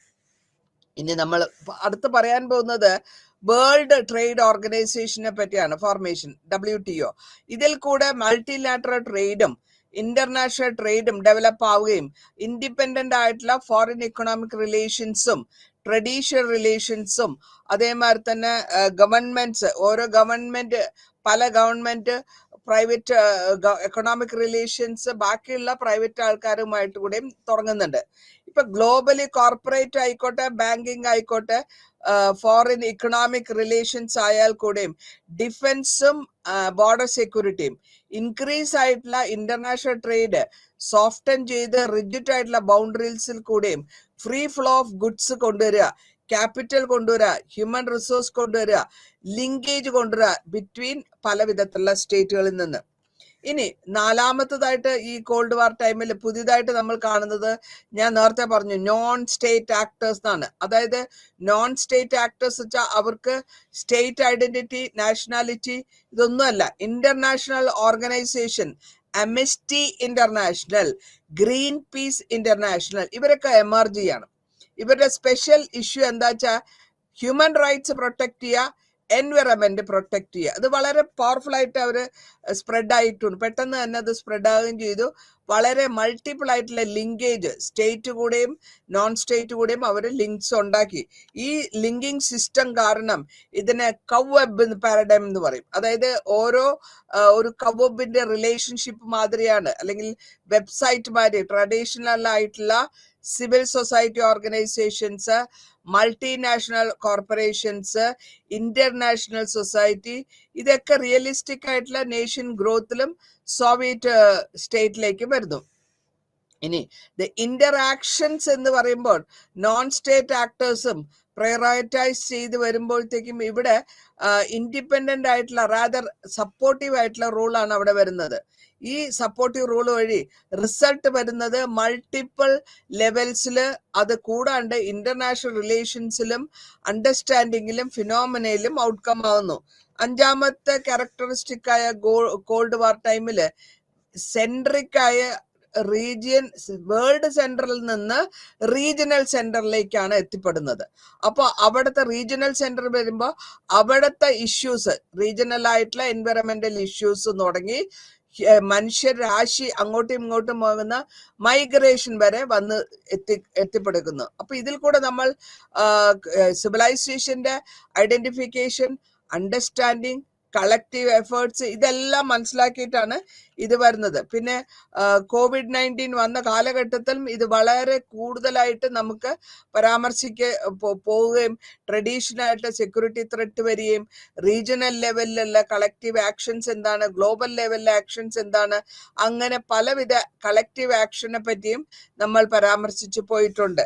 ഇനി നമ്മൾ അടുത്ത് പറയാൻ പോകുന്നത് വേൾഡ് ട്രേഡ് ഓർഗനൈസേഷനെ പറ്റിയാണ്, ഫോർമേഷൻ WTO. ഇതിൽ കൂടെ മൾട്ടിലാറ്ററൽ ട്രേഡും ഇന്റർനാഷണൽ ട്രേഡും ഡെവലപ്പ് ആവുകയും ഇൻഡിപെൻഡന്റ് ആയിട്ടുള്ള ഫോറിൻ ഇക്കണോമിക് റിലേഷൻസും ട്രഡീഷണൽ റിലേഷൻസും അതേമാതിരി തന്നെ ഗവൺമെന്റ്സ്, ഓരോ ഗവൺമെന്റ്, പല ഗവൺമെന്റ് പ്രൈവറ്റ് എക്കണോമിക് റിലേഷൻസ് ബാക്കിയുള്ള പ്രൈവറ്റ് ആൾക്കാരുമായിട്ട് കൂടെയും തുടങ്ങുന്നുണ്ട്. ഇപ്പൊ ഗ്ലോബലി കോർപ്പറേറ്റ് ആയിക്കോട്ടെ, ബാങ്കിങ് ആയിക്കോട്ടെ, ഫോറിൻ ഇക്കണോമിക് റിലേഷൻസ് ആയാൽ കൂടെയും ഡിഫൻസും ബോർഡർ സെക്യൂരിറ്റിയും ഇൻക്രീസ് ആയിട്ടുള്ള ഇന്റർനാഷണൽ ട്രേഡ് സോഫ്റ്റൻ ചെയ്ത് റിജിഡ് ആയിട്ടുള്ള ബൗണ്ടറീസിൽ കൂടെയും ഫ്രീ ഫ്ലോ ഓഫ് ഗുഡ്സ് കൊണ്ടുവരിക, ക്യാപിറ്റൽ കൊണ്ടുവരിക, ഹ്യൂമൻ റിസോഴ്സ് കൊണ്ടുവരിക, ലിങ്കേജ് കൊണ്ടുവരിക ബിറ്റ്വീൻ പല വിധത്തിലുള്ള സ്റ്റേറ്റുകളിൽ നിന്ന്. ഇനി നാലാമത്തതായിട്ട് ഈ കോൾഡ് വാർ ടൈമിൽ പുതിയതായിട്ട് നമ്മൾ കാണുന്നത്, ഞാൻ നേരത്തെ പറഞ്ഞു, നോൺ സ്റ്റേറ്റ് ആക്ടേഴ്സ് എന്നാണ്. അതായത് നോൺ സ്റ്റേറ്റ് ആക്ടേഴ്സ് വെച്ചാൽ അവർക്ക് സ്റ്റേറ്റ് ഐഡന്റിറ്റി, നാഷണാലിറ്റി ഇതൊന്നുമല്ല. International organisation, amnesty international, Greenpeace international, ഇവരൊക്കെ എമർജ് ചെയ്യണം. ഇവരുടെ സ്പെഷ്യൽ ഇഷ്യൂ എന്താ വെച്ചാൽ ഹ്യൂമൻ റൈറ്റ്സ് പ്രൊട്ടക്ട് ചെയ്യുക, എൻവയറമെന്റ് പ്രൊട്ടക്ട് ചെയ്യുക. അത് വളരെ പവർഫുൾ ആയിട്ട് അവർ സ്പ്രെഡ് ആയിട്ടുണ്ട്. പെട്ടെന്ന് തന്നെ അത് സ്പ്രെഡ് ആവുകയും ചെയ്തു. വളരെ മൾട്ടിപ്പിൾ ആയിട്ടുള്ള ലിങ്കേജ് സ്റ്റേറ്റ് കൂടെയും നോൺ സ്റ്റേറ്റ് കൂടെയും അവർ ലിങ്ക്സ് ഉണ്ടാക്കി. ഈ ലിങ്കിങ് സിസ്റ്റം കാരണം ഇതിനെ കവ്വെബ് പാരഡൈം എന്ന് പറയും. അതായത് ഒരു കവ്വെബിന്റെ റിലേഷൻഷിപ്പ് മാതിരിയാണ്, അല്ലെങ്കിൽ വെബ്സൈറ്റ് മാതിരി ട്രഡീഷണൽ ആയിട്ടുള്ള civil society organisations, multinational corporations, international society, ഇതൊക്കെ റിയലിസ്റ്റിക് ആയിട്ടുള്ള നേഷൻ ഗ്രോത്തിലും സോവിയറ്റ് സ്റ്റേറ്റിലേക്ക് വരുന്നു. ഇനി ഇന്ററാക്ഷൻസ് എന്ന് പറയുമ്പോൾ നോൺ സ്റ്റേറ്റ് ആക്ടേഴ്സും പ്രയോറിറ്റൈസ് ചെയ്ത് വരുമ്പോഴത്തേക്കും ഇവിടെ ഇൻഡിപെൻഡന്റ് ആയിട്ടുള്ള, റാദർ സപ്പോർട്ടീവ് ആയിട്ടുള്ള റൂളാണ് അവിടെ വരുന്നത്. ഈ സപ്പോർട്ടീവ് റൂൾ വഴി റിസൾട്ട് വരുന്നത് മൾട്ടിപ്പിൾ ലെവൽസിൽ, അത് കൂടാണ്ട് ഇന്റർനാഷണൽ റിലേഷൻസിലും അണ്ടർസ്റ്റാൻഡിങ്ങിലും ഫിനോമിനയിലും ഔട്ട്കം ആവുന്നു. അഞ്ചാമത്തെ ക്യാരക്ടറിസ്റ്റിക് ആയ കോൾഡ് വാർ ടൈമില് സെൻട്രിക് ആയ റീജിയൻ, വേൾഡ് സെന്ററിൽ നിന്ന് റീജിയണൽ സെന്ററിലേക്കാണ് എത്തിപ്പെടുന്നത്. അപ്പോൾ അവിടുത്തെ റീജിയണൽ സെന്റർ വരുമ്പോൾ അവിടുത്തെ ഇഷ്യൂസ്, റീജിയണൽ ആയിട്ടുള്ള എൻവയറമെന്റൽ ഇഷ്യൂസ് തുടങ്ങി മനുഷ്യരാശി അങ്ങോട്ടും ഇങ്ങോട്ടും പോകുന്ന മൈഗ്രേഷൻ വരെ വന്ന് എത്തിപ്പെടുന്നു. അപ്പൊ ഇതിൽ കൂടെ നമ്മൾ സിവിലൈസേഷന്റെ ഐഡന്റിഫിക്കേഷൻ, അണ്ടർസ്റ്റാൻഡിങ്, കളക്റ്റീവ് എഫേർട്സ് ഇതെല്ലാം മനസ്സിലാക്കിയിട്ടാണ് ഇത് വരുന്നത്. പിന്നെ COVID-19 വന്ന കാലഘട്ടത്തിലും ഇത് വളരെ കൂടുതലായിട്ട് നമുക്ക് പോവുകയും ട്രഡീഷണൽ ആയിട്ട് സെക്യൂരിറ്റി ത്രെറ്റ് വരികയും റീജിയണൽ ലെവലിലുള്ള കളക്റ്റീവ് ആക്ഷൻസ് എന്താണ്, ഗ്ലോബൽ ലെവലിലെ ആക്ഷൻസ് എന്താണ്, അങ്ങനെ പലവിധ കളക്റ്റീവ് ആക്ഷനെ പറ്റിയും നമ്മൾ പരാമർശിച്ചു പോയിട്ടുണ്ട്.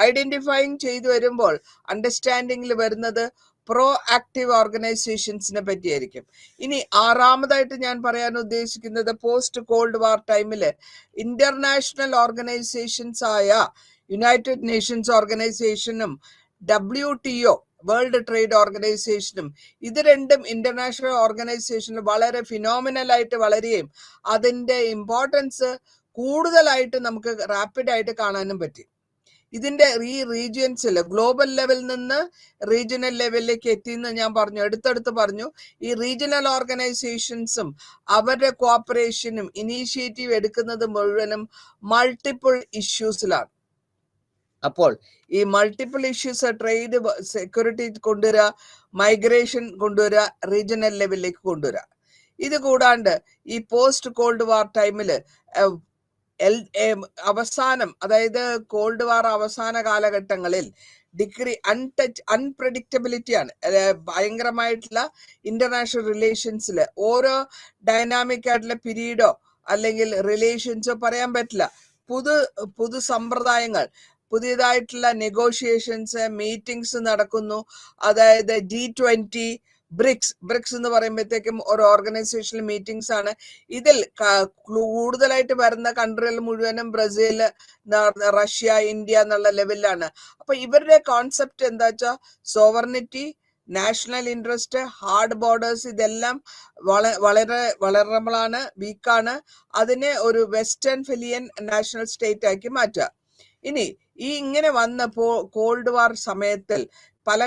ഐഡന്റിഫൈങ് ചെയ്തു വരുമ്പോൾ അണ്ടർസ്റ്റാൻഡിങ്ങിൽ വരുന്നത് പ്രോ ആക്റ്റീവ് ഓർഗനൈസേഷൻസിനെ പറ്റിയായിരിക്കും. ഇനി ആറാമതായിട്ട് ഞാൻ പറയാൻ ഉദ്ദേശിക്കുന്നത് പോസ്റ്റ് കോൾഡ് വാർ ടൈമില് ഇന്റർനാഷണൽ ഓർഗനൈസേഷൻസ് ആയ യുണൈറ്റഡ് നേഷൻസ് ഓർഗനൈസേഷനും WTO വേൾഡ് ട്രേഡ് ഓർഗനൈസേഷനും ഇത് രണ്ടും ഇന്റർനാഷണൽ ഓർഗനൈസേഷനിൽ വളരെ ഫിനോമിനൽ ആയിട്ട് വളരുകയും അതിന്റെ ഇമ്പോർട്ടൻസ് കൂടുതലായിട്ട് നമുക്ക് റാപ്പിഡായിട്ട് കാണാനും പറ്റി. ഇതിന്റെ ഈ റീജിയൻസിൽ ഗ്ലോബൽ ലെവലിൽ നിന്ന് റീജിയണൽ ലെവലിലേക്ക് എത്തിയെന്ന് ഞാൻ പറഞ്ഞു, അടുത്തടുത്ത് പറഞ്ഞു. ഈ റീജിയണൽ ഓർഗനൈസേഷൻസും അവരുടെ കോപ്പറേഷനും ഇനീഷ്യേറ്റീവ് എടുക്കുന്നത് മുഴുവനും മൾട്ടിപ്പിൾ ഇഷ്യൂസിലാണ്. അപ്പോൾ ഈ മൾട്ടിപ്പിൾ ഇഷ്യൂസ് ട്രേഡ്, സെക്യൂരിറ്റി കൊണ്ടുവരിക, മൈഗ്രേഷൻ കൊണ്ടുവരിക, റീജിയണൽ ലെവലിലേക്ക് കൊണ്ടുവരിക. ഇത് കൂടാണ്ട് ഈ പോസ്റ്റ് കോൾഡ് വാർ ടൈമില് അവസാനം, അതായത് കോൾഡ് വാർ അവസാന കാലഘട്ടങ്ങളിൽ അൺപ്രഡിക്റ്റബിലിറ്റിയാണ് ഭയങ്കരമായിട്ടുള്ള ഇന്റർനാഷണൽ റിലേഷൻസിൽ. ഓരോ ഡൈനാമിക് ആയിട്ടുള്ള പീരീഡോ അല്ലെങ്കിൽ റിലേഷൻസോ പറയാൻ പറ്റില്ല. പുതു സമ്പ്രദായങ്ങൾ, പുതിയതായിട്ടുള്ള നെഗോഷിയേഷൻസ്, മീറ്റിംഗ്സ് നടക്കുന്നു. അതായത് G20, ബ്രിക്സ് എന്ന് പറയുമ്പോഴത്തേക്കും ഒരു ഓർഗനൈസേഷണൽ മീറ്റിംഗ്സ് ആണ്. ഇതിൽ കൂടുതലായിട്ട് വരുന്ന കൺട്രികൾ മുഴുവനും ബ്രസീൽ, റഷ്യ, ഇന്ത്യ എന്നുള്ള ലെവലിലാണ്. അപ്പൊ ഇവരുടെ കോൺസെപ്റ്റ് എന്താ വെച്ചാൽ sovereignty, national interest, hard borders, ഇതെല്ലാം വളരെ വളറബിളാണ്, വീക്കാണ്. അതിനെ ഒരു വെസ്റ്റേൺ ഫിലിയൻ നാഷണൽ സ്റ്റേറ്റ് ആക്കി മാറ്റുക. ഇനി ഈ ഇങ്ങനെ വന്നപ്പോ കോൾഡ് വാർ സമയത്തിൽ പല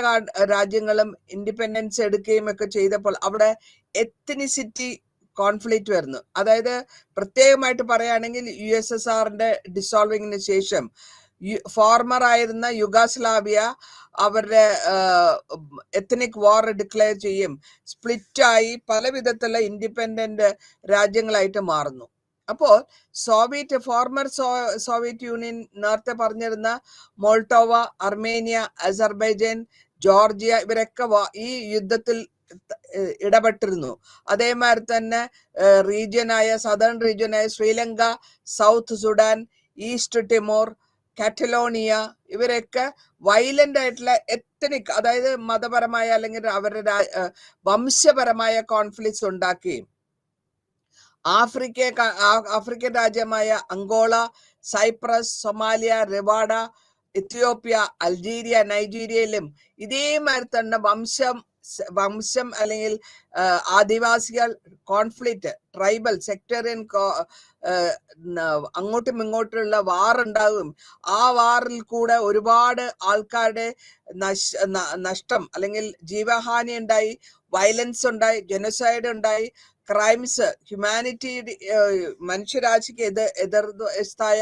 രാജ്യങ്ങളും ഇൻഡിപെൻഡൻസ് എടുക്കുകയും ഒക്കെ ചെയ്തപ്പോൾ അവിടെ എത്നിസിറ്റി കോൺഫ്ലിക്റ്റ് വരുന്നു. അതായത് പ്രത്യേകമായിട്ട് പറയുകയാണെങ്കിൽ USSRന്റെ ഡിസോൾവിങ്ങിന് ശേഷം ഫോർമർ ആയിരുന്ന യുഗോസ്ലാവിയ അവരുടെ എത്നിക് വാർ ഡിക്ലെയർ ചെയ്യും, സ്പ്ലിറ്റായി പല വിധത്തിലുള്ള ഇൻഡിപെൻഡന്റ് രാജ്യങ്ങളായിട്ട് മാറുന്നു. അപ്പോൾ ഫോർമർ സോവിയറ്റ് യൂണിയൻ, നേരത്തെ പറഞ്ഞിരുന്ന മോൾട്ടോവ, അർമേനിയ, അസർബൈജാൻ, ജോർജിയ, ഇവരൊക്കെ ഈ യുദ്ധത്തിൽ ഇടപെട്ടിരുന്നു. അതേമാതിരി തന്നെ സദേൺ റീജിയനായ Sri Lanka, south Sudan, east Timor, Catalonia, ഇവരൊക്കെ വയലന്റ് ആയിട്ടുള്ള എത്നിക്, അതായത് മതപരമായ അല്ലെങ്കിൽ അവരുടെ വംശപരമായ കോൺഫ്ലിക്ട്സ് ഉണ്ടാക്കുകയും ആഫ്രിക്കൻ രാജ്യമായ Angola, Cyprus, Somalia, Rwanda, Ethiopia, Algeria, നൈജീരിയയിലും ഇതേമാതിരി തന്നെ വംശം അല്ലെങ്കിൽ ആദിവാസികൾ കോൺഫ്ലിക്റ്റ്, ട്രൈബൽ, സെക്ടറിയൻ അങ്ങോട്ടും ഇങ്ങോട്ടുള്ള വാർ ഉണ്ടാകും. ആ വാറിൽ കൂടെ ഒരുപാട് ആൾക്കാരുടെ നഷ്ടം അല്ലെങ്കിൽ ജീവഹാനി ഉണ്ടായി, വയലൻസ് ഉണ്ടായി, ജനസൈഡ് ഉണ്ടായി, ക്രൈംസ്, ഹ്യൂമാനിറ്റി, മനുഷ്യരാശിക്ക് എതിർത്തായ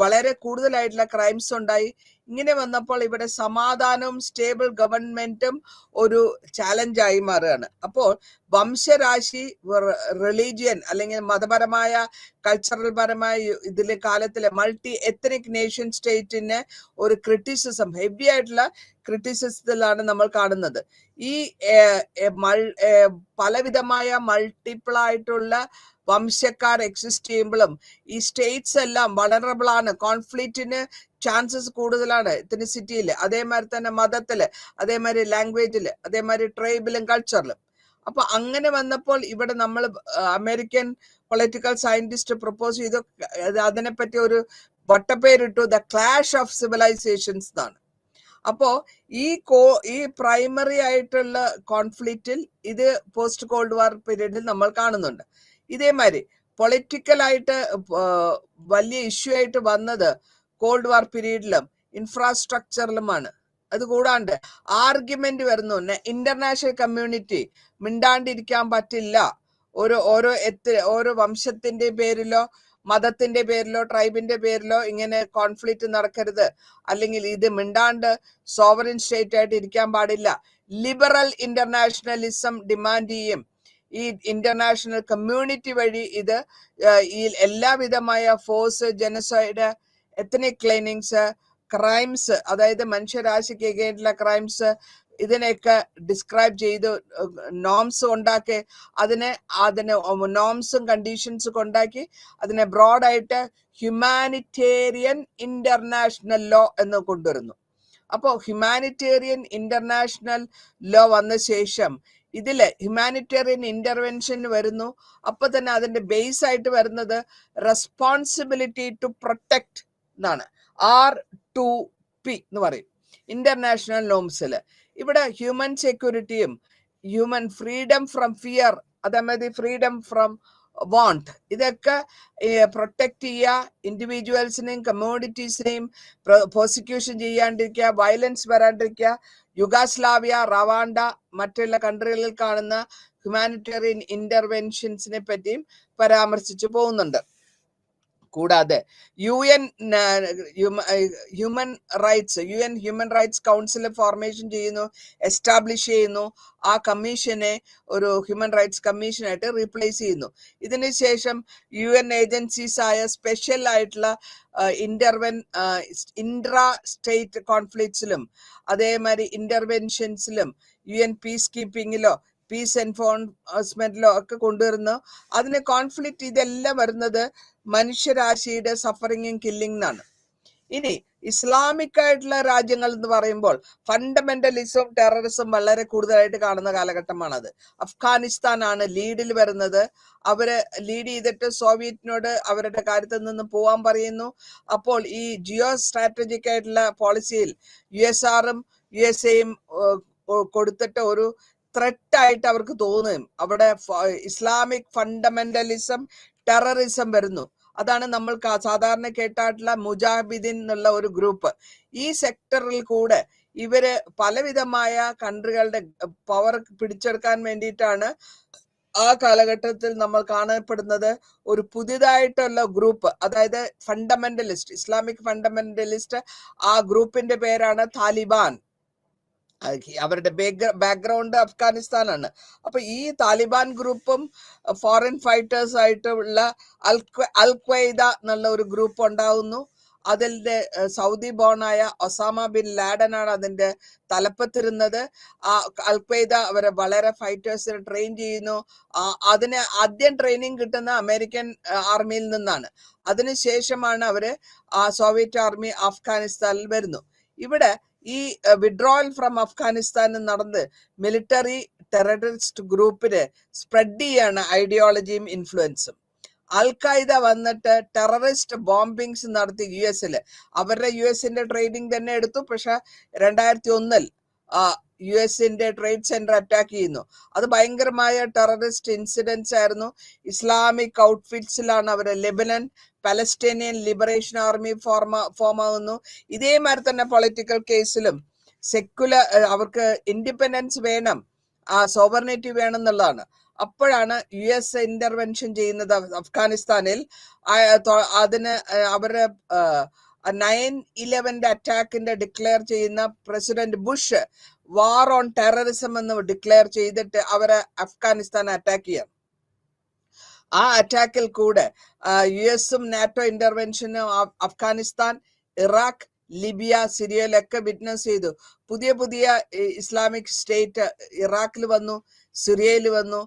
വളരെ കൂടുതലായിട്ടുള്ള ക്രൈംസ് ഉണ്ടായി. ഇങ്ങനെ വന്നപ്പോൾ ഇവിടെ സമാധാനവും സ്റ്റേബിൾ ഗവൺമെന്റും ഒരു ചാലഞ്ചായി മാറുകയാണ്. അപ്പോൾ വംശരാശി, റിലീജിയൻ അല്ലെങ്കിൽ മതപരമായ കൾച്ചറൽ പരമായ ഇതിലെ കാലത്തിലെ മൾട്ടി എത്നിക് നേഷൻ സ്റ്റേറ്റിന് ഒരു ക്രിറ്റിസിസം, ഹെവി ആയിട്ടുള്ള ക്രിറ്റിസിസത്തിലാണ് നമ്മൾ കാണുന്നത്. ഈ പലവിധമായ മൾട്ടിപ്പിൾ ആയിട്ടുള്ള വംശക്കാർ എക്സിസ്റ്റ് ചെയ്യുമ്പോഴും ഈ സ്റ്റേറ്റ്സ് എല്ലാം വളറബിൾ ആണ്, കോൺഫ്ലിക്റ്റിന് ചാൻസസ് കൂടുതലാണ് എത്നിസിറ്റിയിൽ, അതേമാതിരി തന്നെ മതത്തില്, അതേമാതിരി ലാംഗ്വേജില്, അതേമാതിരി ട്രൈബിലും കൾച്ചറിലും. അപ്പൊ അങ്ങനെ വന്നപ്പോൾ ഇവിടെ നമ്മൾ അമേരിക്കൻ പൊളിറ്റിക്കൽ സയന്റിസ്റ്റ് പ്രപ്പോസ് ചെയ്തു, അതിനെപ്പറ്റി ഒരു വട്ടപ്പേരിട്ടു, ദ ക്ലാഷ് ഓഫ് സിവിലൈസേഷൻസ് എന്നാണ്. അപ്പോ ഈ പ്രൈമറി ആയിട്ടുള്ള കോൺഫ്ലിക്റ്റിൽ ഇത് പോസ്റ്റ് കോൾഡ് വാർ പീരീഡിൽ നമ്മൾ കാണുന്നുണ്ട്. ഇതേമാതിരി പൊളിറ്റിക്കലായിട്ട് വലിയ ഇഷ്യൂ ആയിട്ട് വന്നത് കോൾഡ് വാർ പീരീഡിലും ഇൻഫ്രാസ്ട്രക്ചറിലുമാണ്. അതുകൂടാണ്ട് ആർഗ്യുമെന്റ് വരുന്നു, ഇന്റർനാഷണൽ കമ്മ്യൂണിറ്റി മിണ്ടാണ്ടിരിക്കാൻ പറ്റില്ല, ഓരോ വംശത്തിന്റെ പേരിലോ മതത്തിന്റെ പേരിലോ ട്രൈബിന്റെ പേരിലോ ഇങ്ങനെ കോൺഫ്ലിക്റ്റ് നടക്കരുത്, അല്ലെങ്കിൽ ഇത് മിണ്ടാണ്ട് സോവറിൻ സ്റ്റേറ്റ് ആയിട്ട് ഇരിക്കാൻ പാടില്ല. ലിബറൽ ഇന്റർനാഷണലിസം ഡിമാൻഡ് ചെയ്യും. ഈ ഇന്റർനാഷണൽ കമ്മ്യൂണിറ്റി വഴി ഇത് ഈ എല്ലാവിധമായ force, genocide, ethnic cleansings, crimes, അതായത് മനുഷ്യരാശിക്ക് എഗെയിൻസ്റ്റുള്ള ക്രൈംസ്, ഇതിനെയൊക്കെ ഡിസ്ക്രൈബ് ചെയ്ത് നോംസ് ഉണ്ടാക്കി അതിനെ നോംസും കണ്ടീഷൻസും ഉണ്ടാക്കി അതിനെ ബ്രോഡായിട്ട് ഹ്യൂമാനിറ്റേറിയൻ ഇന്റർനാഷണൽ ലോ എന്ന് കൊണ്ടുവരുന്നു. അപ്പോൾ ഹ്യൂമാനിറ്റേറിയൻ ഇന്റർനാഷണൽ ലോ വന്ന ശേഷം ഇതില് ഹ്യൂമാനിറ്റേറിയൻ ഇന്റർവെൻഷൻ വരുന്നു. അപ്പൊ തന്നെ അതിന്റെ ബേസ് ആയിട്ട് വരുന്നത് റെസ്പോൺസിബിലിറ്റി ടു പ്രൊട്ടക്ട് എന്നാണ്, R2P എന്ന് പറയും ഇന്റർനാഷണൽ നോംസിൽ. ഇവിടെ ഹ്യൂമൻ സെക്യൂരിറ്റിയും ഹ്യൂമൻ ഫ്രീഡം ഫ്രം ഫിയർ, അതേമാതിരി ഫ്രീഡം ഫ്രം വാണ്ട്, ഇതൊക്കെ പ്രൊട്ടക്ട് ചെയ്യുക, ഇൻഡിവിജ്വൽസിനെയും കമ്മ്യൂണിറ്റീസിനെയും പ്രോസിക്യൂഷൻ ചെയ്യാണ്ടിരിക്കുക, വയലൻസ് വരാണ്ടിരിക്കുക, യുഗാസ്ലാവിയ, റവാണ്ട, മറ്റുള്ള കൺട്രികളിൽ കാണുന്ന ഹ്യൂമാനിറ്റേറിയൻ ഇന്റർവെൻഷൻസിനെ പറ്റിയും പരാമർശിച്ചു പോകുന്നുണ്ട്. കൂടാതെ UN human rights council formation ചെയ്യുന്നു, എസ്റ്റാബ്ലിഷ് ചെയ്യുന്നു. ആ കമ്മീഷനെ ഒരു ഹ്യൂമൻ റൈറ്റ്സ് കമ്മീഷനായിട്ട് റീപ്ലേസ് ചെയ്യുന്നു. ഇതിനുശേഷം UN ഏജൻസീസ് ആയ സ്പെഷ്യൽ ആയിട്ടുള്ള ഇൻട്രാ സ്റ്റേറ്റ് കോൺഫ്ലിക്ട്സിലും അതേമാതിരി ഇന്റർവെൻഷൻസിലും UN പീസ് കീപ്പിങ്ങിലോ പീസ് എൻഫോഴ്സ്മെന്റിലോ ഒക്കെ കൊണ്ടുവരുന്നു. അതിന് കോൺഫ്ലിക്റ്റ് ഇതെല്ലാം വരുന്നത് മനുഷ്യരാശിയുടെ സഫറിങ്ങും കില്ലിംഗ് എന്നാണ്. ഇനി ഇസ്ലാമിക് ആയിട്ടുള്ള രാജ്യങ്ങൾ എന്ന് പറയുമ്പോൾ ഫണ്ടമെന്റലിസവും ടെററിസം വളരെ കൂടുതലായിട്ട് കാണുന്ന കാലഘട്ടമാണത്. അഫ്ഗാനിസ്ഥാൻ ആണ് ലീഡിൽ വരുന്നത്. അവര് ലീഡ് ചെയ്തിട്ട് സോവിയറ്റിനോട് അവരുടെ കാര്യത്തിൽ നിന്ന് പോവാൻ പറയുന്നു. അപ്പോൾ ഈ ജിയോ സ്ട്രാറ്റജിക് ആയിട്ടുള്ള പോളിസിയിൽ USSRും USA കൊടുത്തിട്ട് ഒരു ത്രെറ്റ് ആയിട്ട് അവർക്ക് തോന്നും. അവിടെ ഇസ്ലാമിക് ഫണ്ടമെന്റലിസം ടെററിസം വരുന്നു. അതാണ് നമ്മൾ സാധാരണ കേട്ടായിട്ടുള്ള മുജാഹിദീൻ എന്നുള്ള ഒരു ഗ്രൂപ്പ്. ഈ സെക്ടറിൽ കൂടെ ഇവര് പലവിധമായ കൺട്രികളുടെ പവർ പിടിച്ചെടുക്കാൻ വേണ്ടിയിട്ടാണ് ആ കാലഘട്ടത്തിൽ നമ്മൾ കാണപ്പെടുന്നത് ഒരു പുതിയതായിട്ടുള്ള ഗ്രൂപ്പ്, അതായത് ഫണ്ടമെന്റലിസ്റ്റ്, ഇസ്ലാമിക് ഫണ്ടമെന്റലിസ്റ്റ്. ആ ഗ്രൂപ്പിന്റെ പേരാണ് താലിബാൻ. അവരുടെ ബാക്ക്ഗ്രൗണ്ട് അഫ്ഗാനിസ്ഥാനാണ്. അപ്പൊ ഈ താലിബാൻ ഗ്രൂപ്പും ഫോറിൻ ഫൈറ്റേഴ്സ് ആയിട്ടുള്ള അൽ-ഖ്വയ്ദ എന്നുള്ള ഒരു ഗ്രൂപ്പ് ഉണ്ടാവുന്നു. അതിന്റെ സൗദി ബോണായ ഒസാമ ബിൻ ലാഡൻ ആണ് അതിന്റെ തലപ്പത്തിരുന്നത്. ആ അൽ-ഖ്വയ്ദ അവരെ വളരെ ഫൈറ്റേഴ്സിനെ ട്രെയിൻ ചെയ്യുന്നു. അതിന് ആദ്യം ട്രെയിനിങ് കിട്ടുന്ന അമേരിക്കൻ ആർമിയിൽ നിന്നാണ്. അതിനുശേഷമാണ് അവര് സോവിയറ്റ് ആർമി അഫ്ഗാനിസ്ഥാനിൽ വരുന്നു. ഇവിടെ ഈ വിഡ്രോവൽ ഫ്രം അഫ്ഗാനിസ്ഥാൻ നടന്ന് മിലിറ്ററി ടെററിസ്റ്റ് ഗ്രൂപ്പിന് സ്പ്രെഡ് ചെയ്യാണ് ഐഡിയോളജിയും ഇൻഫ്ലുവൻസും. അൽ-ഖ്വയ്ദ വന്നിട്ട് ടെററിസ്റ്റ് ബോംബിങ്സ് നടത്തി US അവരുടെ US ട്രെയിനിങ് തന്നെ എടുത്തു. പക്ഷെ 2001 US ട്രേഡ് സെന്റർ അറ്റാക്ക് ചെയ്യുന്നു. അത് ഭയങ്കരമായ ടെററിസ്റ്റ് ഇൻസിഡൻസ് ആയിരുന്നു. ഇസ്ലാമിക് ഔട്ട്ഫിറ്റ്സിലാണ് അവർ Lebanon Palestinian liberation army form ആവുന്നു. ഇതേമാതിരി തന്നെ പൊളിറ്റിക്കൽ കേസിലും സെക്യുലർ അവർക്ക് ഇൻഡിപെൻഡൻസ് വേണം, സോവർണിറ്റി വേണം എന്നുള്ളതാണ്. അപ്പോഴാണ് US ഇന്റർവെൻഷൻ ചെയ്യുന്നത് അഫ്ഗാനിസ്ഥാനിൽ. അതിന് അവരുടെ 9/11 അറ്റാക്കിന്റെ ഡിക്ലെയർ ചെയ്യുന്ന president Bush war on terrorism എന്ന് ഡിക്ലെയർ ചെയ്തിട്ട് അവരെ അഫ്ഗാനിസ്ഥാൻ അറ്റാക്ക് ചെയ്യാം. ആ അറ്റാക്കിൽ കൂടെ US നാറ്റോ ഇന്റർവെൻഷനും അഫ്ഗാനിസ്ഥാൻ, ഇറാഖ്, ലിബിയ, സിറിയയിലൊക്കെ വിറ്റ്നസ് ചെയ്തു. പുതിയ ഇസ്ലാമിക് സ്റ്റേറ്റ് ഇറാഖിൽ വന്നു, സിറിയയിൽ വന്നു.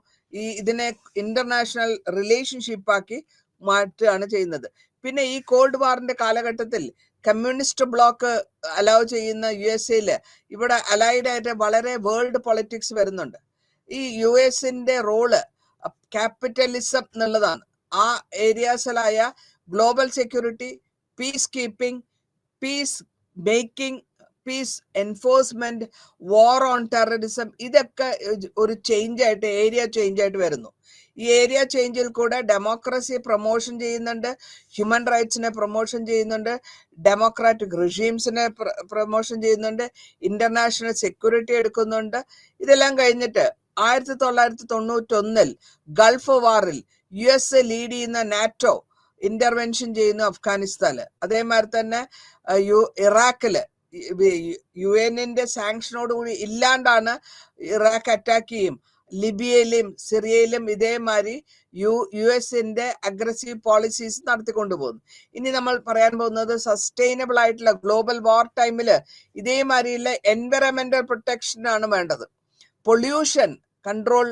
ഇതിനെ ഇന്റർനാഷണൽ റിലേഷൻഷിപ്പ് ആക്കി മാറ്റുകയാണ് ചെയ്യുന്നത്. പിന്നെ ഈ കോൾഡ് വാറിന്റെ കാലഘട്ടത്തിൽ കമ്മ്യൂണിസ്റ്റ് ബ്ലോക്ക് അലൗ ചെയ്യുന്ന USA ഇവിടെ അലൈഡ് ആയിട്ട് വളരെ വേൾഡ് പൊളിറ്റിക്സ് വരുന്നുണ്ട്. ഈ US റോള് ക്യാപിറ്റലിസം എന്നുള്ളതാണ്. ആ ഏരിയാസിലായ global security, peace keeping, peace making, peace enforcement, war on terrorism, ഇതൊക്കെ ഒരു ഏരിയ ചേഞ്ച് ആയിട്ട് വരുന്നു. ഈ ഏരിയ ചേഞ്ചിൽ കൂടെ ഡെമോക്രസി പ്രൊമോഷൻ ചെയ്യുന്നുണ്ട്, ഹ്യൂമൻ റൈറ്റ്സിനെ പ്രൊമോഷൻ ചെയ്യുന്നുണ്ട്, ഡെമോക്രാറ്റിക് റിജീംസിനെ പ്രൊമോഷൻ ചെയ്യുന്നുണ്ട്, ഇന്റർനാഷണൽ സെക്യൂരിറ്റി എടുക്കുന്നുണ്ട്. ഇതെല്ലാം കഴിഞ്ഞിട്ട് 1991 ഗൾഫ് വാറിൽ US ലീഡ് ചെയ്യുന്ന നാറ്റോ ഇന്റർവെൻഷൻ ചെയ്യുന്നു അഫ്ഗാനിസ്ഥാനില്. അതേമാതിരി തന്നെ ഇറാഖില് UN സാങ്ഷനോടുകൂടി ഇല്ലാണ്ടാണ് ഇറാഖ് അറ്റാക്ക് ചെയ്യും. ലിബിയയിലും സിറിയയിലും ഇതേമാതിരി US അഗ്രസീവ് പോളിസീസ് നടത്തിക്കൊണ്ടുപോകുന്നു. ഇനി നമ്മൾ പറയാൻ പോകുന്നത് സസ്റ്റൈനബിൾ ആയിട്ടുള്ള ഗ്ലോബൽ വാർ ടൈമില് ഇതേമാതിരിയുള്ള എൻവയറമെന്റൽ പ്രൊട്ടക്ഷൻ ആണ് വേണ്ടത്. പൊല്യൂഷൻ കൺട്രോൾ